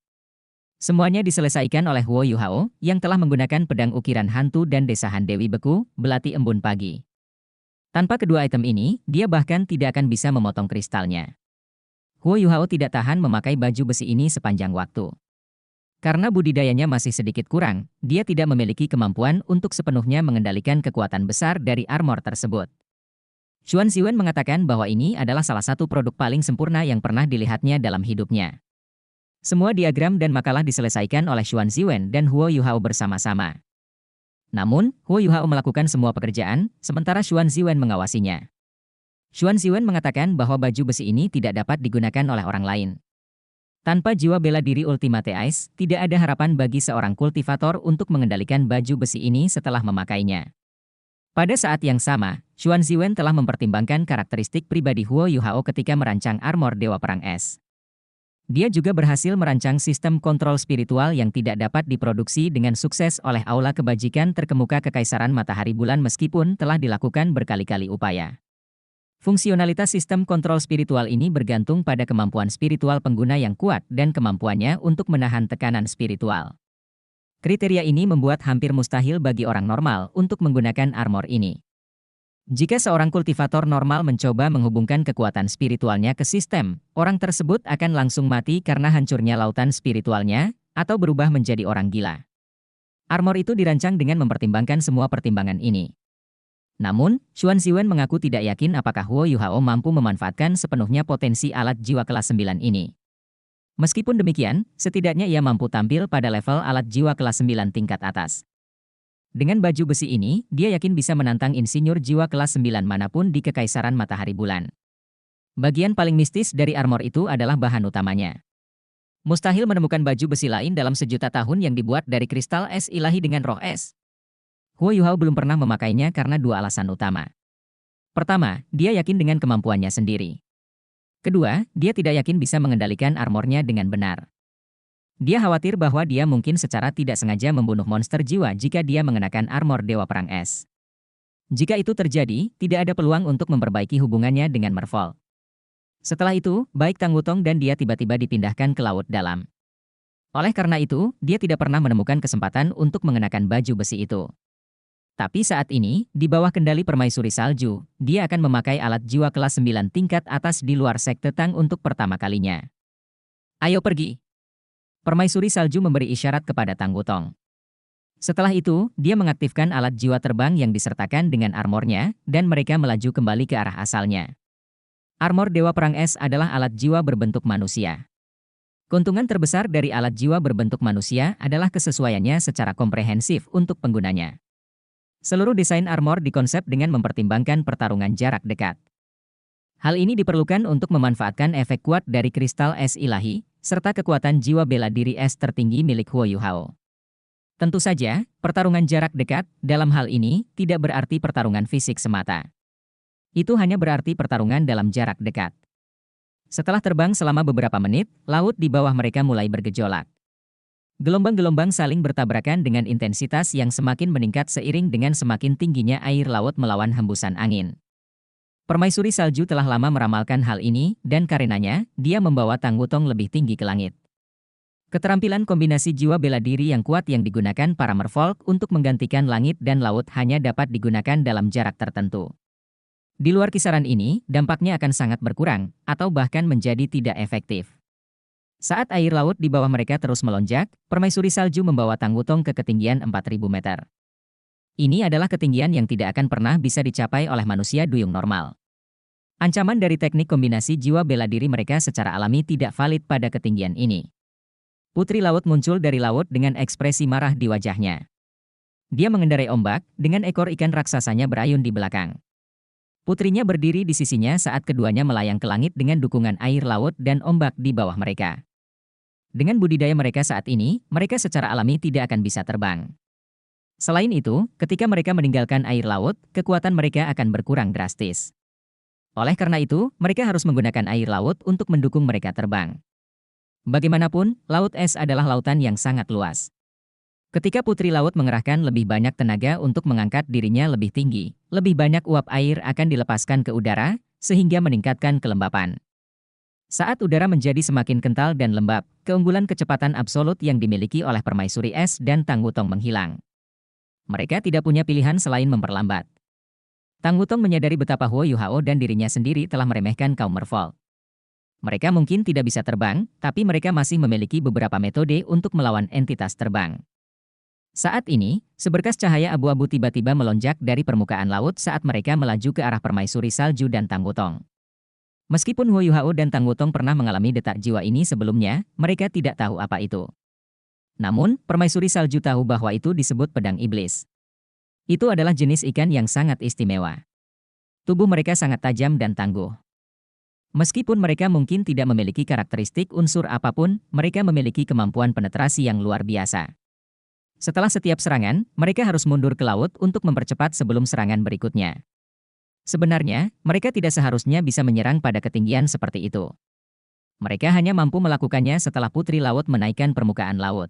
Semuanya diselesaikan oleh Huo Yuhao, yang telah menggunakan pedang ukiran hantu dan desahan Dewi Beku, belati embun pagi. Tanpa kedua item ini, dia bahkan tidak akan bisa memotong kristalnya. Huo Yuhao tidak tahan memakai baju besi ini sepanjang waktu. Karena budidayanya masih sedikit kurang, dia tidak memiliki kemampuan untuk sepenuhnya mengendalikan kekuatan besar dari armor tersebut. Xuan Ziwen mengatakan bahwa ini adalah salah satu produk paling sempurna yang pernah dilihatnya dalam hidupnya. Semua diagram dan makalah diselesaikan oleh Xuan Ziwen dan Huo Yuhao bersama-sama. Namun, Huo Yuhao melakukan semua pekerjaan, sementara Xuan Ziwen mengawasinya. Xuan Ziwen mengatakan bahwa baju besi ini tidak dapat digunakan oleh orang lain. Tanpa jiwa bela diri Ultimate Ice, tidak ada harapan bagi seorang kultivator untuk mengendalikan baju besi ini setelah memakainya. Pada saat yang sama, Xuan Ziwen telah mempertimbangkan karakteristik pribadi Huo Yuhao ketika merancang armor Dewa Perang Es. Dia juga berhasil merancang sistem kontrol spiritual yang tidak dapat diproduksi dengan sukses oleh Aula Kebajikan Terkemuka Kekaisaran Matahari Bulan meskipun telah dilakukan berkali-kali upaya. Fungsionalitas sistem kontrol spiritual ini bergantung pada kemampuan spiritual pengguna yang kuat dan kemampuannya untuk menahan tekanan spiritual. Kriteria ini membuat hampir mustahil bagi orang normal untuk menggunakan armor ini. Jika seorang kultivator normal mencoba menghubungkan kekuatan spiritualnya ke sistem, orang tersebut akan langsung mati karena hancurnya lautan spiritualnya, atau berubah menjadi orang gila. Armor itu dirancang dengan mempertimbangkan semua pertimbangan ini. Namun, Xuan Ziwen mengaku tidak yakin apakah Huo Yuhao mampu memanfaatkan sepenuhnya potensi alat jiwa kelas 9 ini. Meskipun demikian, setidaknya ia mampu tampil pada level alat jiwa kelas 9 tingkat atas. Dengan baju besi ini, dia yakin bisa menantang insinyur jiwa kelas 9 manapun di Kekaisaran Matahari Bulan. Bagian paling mistis dari armor itu adalah bahan utamanya. Mustahil menemukan baju besi lain dalam sejuta tahun yang dibuat dari kristal es ilahi dengan roh es. Huo Yuhao belum pernah memakainya karena 2 alasan utama. Pertama, dia yakin dengan kemampuannya sendiri. Kedua, dia tidak yakin bisa mengendalikan armornya dengan benar. Dia khawatir bahwa dia mungkin secara tidak sengaja membunuh monster jiwa jika dia mengenakan armor Dewa Perang Es. Jika itu terjadi, tidak ada peluang untuk memperbaiki hubungannya dengan Merfolk. Setelah itu, baik Tang Wutong dan dia tiba-tiba dipindahkan ke laut dalam. Oleh karena itu, dia tidak pernah menemukan kesempatan untuk mengenakan baju besi itu. Tapi saat ini, di bawah kendali Permaisuri Salju, dia akan memakai alat jiwa kelas 9 tingkat atas di luar sekte Tang untuk pertama kalinya. Ayo pergi. Permaisuri Salju memberi isyarat kepada Tang Wutong. Setelah itu, dia mengaktifkan alat jiwa terbang yang disertakan dengan armornya, dan mereka melaju kembali ke arah asalnya. Armor Dewa Perang Es adalah alat jiwa berbentuk manusia. Keuntungan terbesar dari alat jiwa berbentuk manusia adalah kesesuaiannya secara komprehensif untuk penggunanya. Seluruh desain armor dikonsep dengan mempertimbangkan pertarungan jarak dekat. Hal ini diperlukan untuk memanfaatkan efek kuat dari kristal es ilahi, serta kekuatan jiwa bela diri es tertinggi milik Huo Yuhao. Tentu saja, pertarungan jarak dekat, dalam hal ini, tidak berarti pertarungan fisik semata. Itu hanya berarti pertarungan dalam jarak dekat. Setelah terbang selama beberapa menit, laut di bawah mereka mulai bergejolak. Gelombang-gelombang saling bertabrakan dengan intensitas yang semakin meningkat seiring dengan semakin tingginya air laut melawan hembusan angin. Permaisuri Salju telah lama meramalkan hal ini, dan karenanya, dia membawa Tang Wutong lebih tinggi ke langit. Keterampilan kombinasi jiwa bela diri yang kuat yang digunakan para Merfolk untuk menggantikan langit dan laut hanya dapat digunakan dalam jarak tertentu. Di luar kisaran ini, dampaknya akan sangat berkurang, atau bahkan menjadi tidak efektif. Saat air laut di bawah mereka terus melonjak, Permaisuri Salju membawa Tang Wutong ke ketinggian 4.000 meter. Ini adalah ketinggian yang tidak akan pernah bisa dicapai oleh manusia duyung normal. Ancaman dari teknik kombinasi jiwa bela diri mereka secara alami tidak valid pada ketinggian ini. Putri Laut muncul dari laut dengan ekspresi marah di wajahnya. Dia mengendarai ombak, dengan ekor ikan raksasanya berayun di belakang. Putrinya berdiri di sisinya saat keduanya melayang ke langit dengan dukungan air laut dan ombak di bawah mereka. Dengan budidaya mereka saat ini, mereka secara alami tidak akan bisa terbang. Selain itu, ketika mereka meninggalkan air laut, kekuatan mereka akan berkurang drastis. Oleh karena itu, mereka harus menggunakan air laut untuk mendukung mereka terbang. Bagaimanapun, Laut Es adalah lautan yang sangat luas. Ketika Putri Laut mengerahkan lebih banyak tenaga untuk mengangkat dirinya lebih tinggi, lebih banyak uap air akan dilepaskan ke udara, sehingga meningkatkan kelembapan. Saat udara menjadi semakin kental dan lembab, keunggulan kecepatan absolut yang dimiliki oleh Permaisuri Es dan Tang Wutong menghilang. Mereka tidak punya pilihan selain memperlambat. Tang Wutong menyadari betapa Huo Yuhao dan dirinya sendiri telah meremehkan kaum merfolk. Mereka mungkin tidak bisa terbang, tapi mereka masih memiliki beberapa metode untuk melawan entitas terbang. Saat ini, seberkas cahaya abu-abu tiba-tiba melonjak dari permukaan laut saat mereka melaju ke arah Permaisuri Salju dan Tang Wutong. Meskipun Huo Yuhao dan Tang Wutong pernah mengalami detak jiwa ini sebelumnya, mereka tidak tahu apa itu. Namun, Permaisuri Salju tahu bahwa itu disebut pedang iblis. Itu adalah jenis ikan yang sangat istimewa. Tubuh mereka sangat tajam dan tangguh. Meskipun mereka mungkin tidak memiliki karakteristik unsur apapun, mereka memiliki kemampuan penetrasi yang luar biasa. Setelah setiap serangan, mereka harus mundur ke laut untuk mempercepat sebelum serangan berikutnya. Sebenarnya, mereka tidak seharusnya bisa menyerang pada ketinggian seperti itu. Mereka hanya mampu melakukannya setelah Putri Laut menaikkan permukaan laut.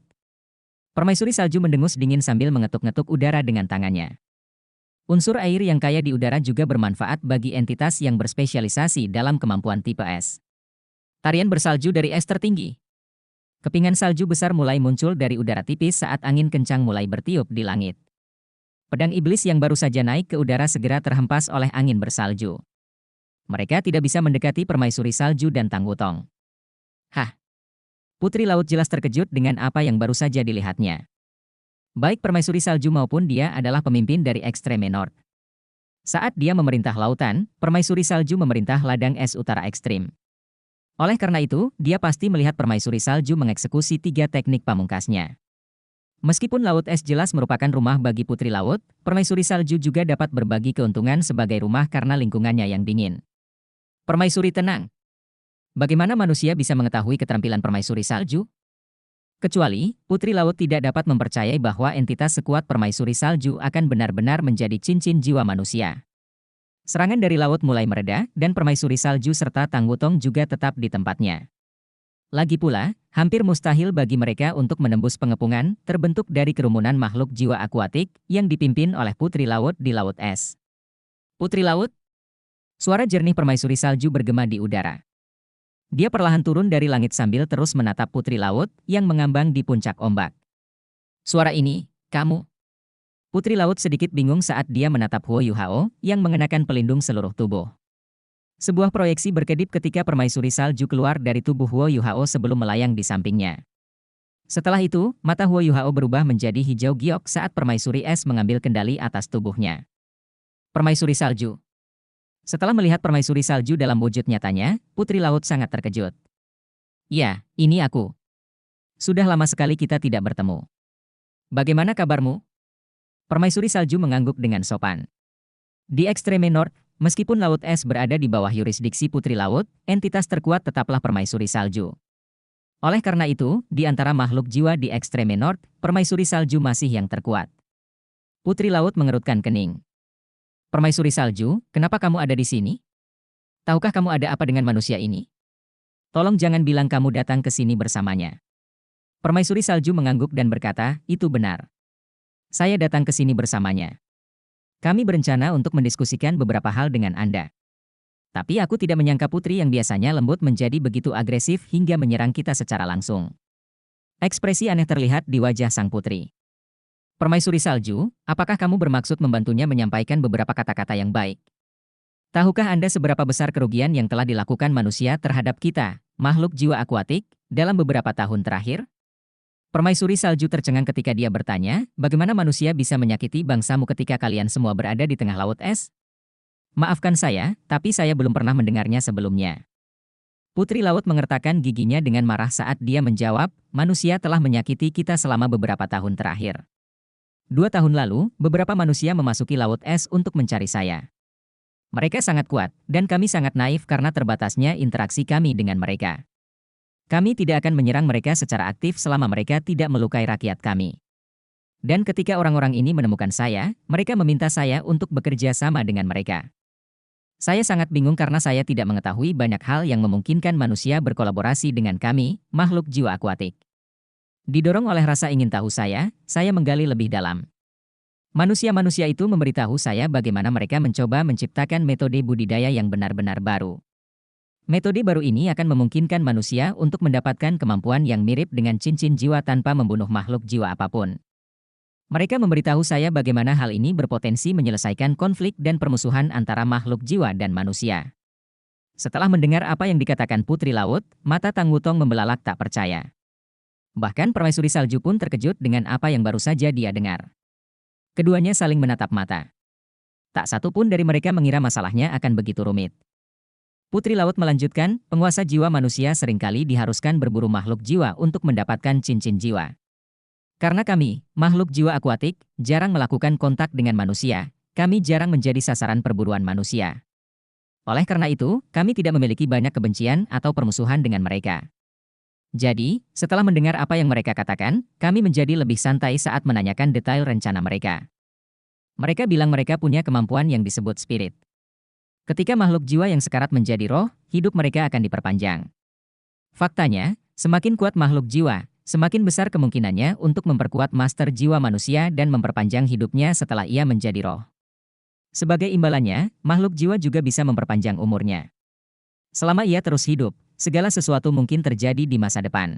Permaisuri Salju mendengus dingin sambil mengetuk-ngetuk udara dengan tangannya. Unsur air yang kaya di udara juga bermanfaat bagi entitas yang berspesialisasi dalam kemampuan tipe es. Tarian bersalju dari es tertinggi. Kepingan salju besar mulai muncul dari udara tipis saat angin kencang mulai bertiup di langit. Pedang iblis yang baru saja naik ke udara segera terhempas oleh angin bersalju. Mereka tidak bisa mendekati Permaisuri Salju dan Tang Wutong. Hah! Putri Laut jelas terkejut dengan apa yang baru saja dilihatnya. Baik Permaisuri Salju maupun dia adalah pemimpin dari Extreme North. Saat dia memerintah lautan, Permaisuri Salju memerintah ladang es utara ekstrim. Oleh karena itu, dia pasti melihat Permaisuri Salju mengeksekusi 3 teknik pamungkasnya. Meskipun Laut Es jelas merupakan rumah bagi Putri Laut, Permaisuri Salju juga dapat berbagi keuntungan sebagai rumah karena lingkungannya yang dingin. Permaisuri tenang. Bagaimana manusia bisa mengetahui keterampilan Permaisuri Salju? Kecuali, Putri Laut tidak dapat mempercayai bahwa entitas sekuat Permaisuri Salju akan benar-benar menjadi cincin jiwa manusia. Serangan dari laut mulai mereda, dan Permaisuri Salju serta Tang Wutong juga tetap di tempatnya. Lagi pula, hampir mustahil bagi mereka untuk menembus pengepungan terbentuk dari kerumunan makhluk jiwa akuatik yang dipimpin oleh Putri Laut di Laut Es. Putri Laut? Suara jernih Permaisuri Salju bergema di udara. Dia perlahan turun dari langit sambil terus menatap Putri Laut yang mengambang di puncak ombak. Suara ini, kamu. Putri Laut sedikit bingung saat dia menatap Huo Yuhao yang mengenakan pelindung seluruh tubuh. Sebuah proyeksi berkedip ketika Permaisuri Salju keluar dari tubuh Huo Yuhao sebelum melayang di sampingnya. Setelah itu, mata Huo Yuhao berubah menjadi hijau giok saat Permaisuri Es mengambil kendali atas tubuhnya. Permaisuri Salju. Setelah melihat Permaisuri Salju dalam wujud nyatanya, Putri Laut sangat terkejut. Ya, ini aku. Sudah lama sekali kita tidak bertemu. Bagaimana kabarmu? Permaisuri Salju mengangguk dengan sopan. Di Extreme North, meskipun Laut Es berada di bawah yurisdiksi Putri Laut, entitas terkuat tetaplah Permaisuri Salju. Oleh karena itu, di antara makhluk jiwa di Extreme North, Permaisuri Salju masih yang terkuat. Putri Laut mengerutkan kening. Permaisuri Salju, kenapa kamu ada di sini? Tahukah kamu ada apa dengan manusia ini? Tolong jangan bilang kamu datang ke sini bersamanya. Permaisuri Salju mengangguk dan berkata, itu benar. Saya datang ke sini bersamanya. Kami berencana untuk mendiskusikan beberapa hal dengan Anda. Tapi aku tidak menyangka putri yang biasanya lembut menjadi begitu agresif hingga menyerang kita secara langsung. Ekspresi aneh terlihat di wajah sang putri. Permaisuri Salju, apakah kamu bermaksud membantunya menyampaikan beberapa kata-kata yang baik? Tahukah Anda seberapa besar kerugian yang telah dilakukan manusia terhadap kita, makhluk jiwa akuatik, dalam beberapa tahun terakhir? Permaisuri Salju tercengang ketika dia bertanya, bagaimana manusia bisa menyakiti bangsamu ketika kalian semua berada di tengah Laut Es? Maafkan saya, tapi saya belum pernah mendengarnya sebelumnya. Putri Laut mengertakkan giginya dengan marah saat dia menjawab, manusia telah menyakiti kita selama beberapa tahun terakhir. 2 tahun lalu, beberapa manusia memasuki Laut Es untuk mencari saya. Mereka sangat kuat, dan kami sangat naif karena terbatasnya interaksi kami dengan mereka. Kami tidak akan menyerang mereka secara aktif selama mereka tidak melukai rakyat kami. Dan ketika orang-orang ini menemukan saya, mereka meminta saya untuk bekerja sama dengan mereka. Saya sangat bingung karena saya tidak mengetahui banyak hal yang memungkinkan manusia berkolaborasi dengan kami, makhluk jiwa akuatik. Didorong oleh rasa ingin tahu saya menggali lebih dalam. Manusia-manusia itu memberitahu saya bagaimana mereka mencoba menciptakan metode budidaya yang benar-benar baru. Metode baru ini akan memungkinkan manusia untuk mendapatkan kemampuan yang mirip dengan cincin jiwa tanpa membunuh makhluk jiwa apapun. Mereka memberitahu saya bagaimana hal ini berpotensi menyelesaikan konflik dan permusuhan antara makhluk jiwa dan manusia. Setelah mendengar apa yang dikatakan Putri Laut, mata Tang Wutong membelalak tak percaya. Bahkan Permaisuri Salju pun terkejut dengan apa yang baru saja dia dengar. Keduanya saling menatap mata. Tak satu pun dari mereka mengira masalahnya akan begitu rumit. Putri Laut melanjutkan, penguasa jiwa manusia seringkali diharuskan berburu makhluk jiwa untuk mendapatkan cincin jiwa. Karena kami, makhluk jiwa akuatik, jarang melakukan kontak dengan manusia, kami jarang menjadi sasaran perburuan manusia. Oleh karena itu, kami tidak memiliki banyak kebencian atau permusuhan dengan mereka. Jadi, setelah mendengar apa yang mereka katakan, kami menjadi lebih santai saat menanyakan detail rencana mereka. Mereka bilang mereka punya kemampuan yang disebut spirit. Ketika makhluk jiwa yang sekarat menjadi roh, hidup mereka akan diperpanjang. Faktanya, semakin kuat makhluk jiwa, semakin besar kemungkinannya untuk memperkuat master jiwa manusia dan memperpanjang hidupnya setelah ia menjadi roh. Sebagai imbalannya, makhluk jiwa juga bisa memperpanjang umurnya. Selama ia terus hidup, segala sesuatu mungkin terjadi di masa depan.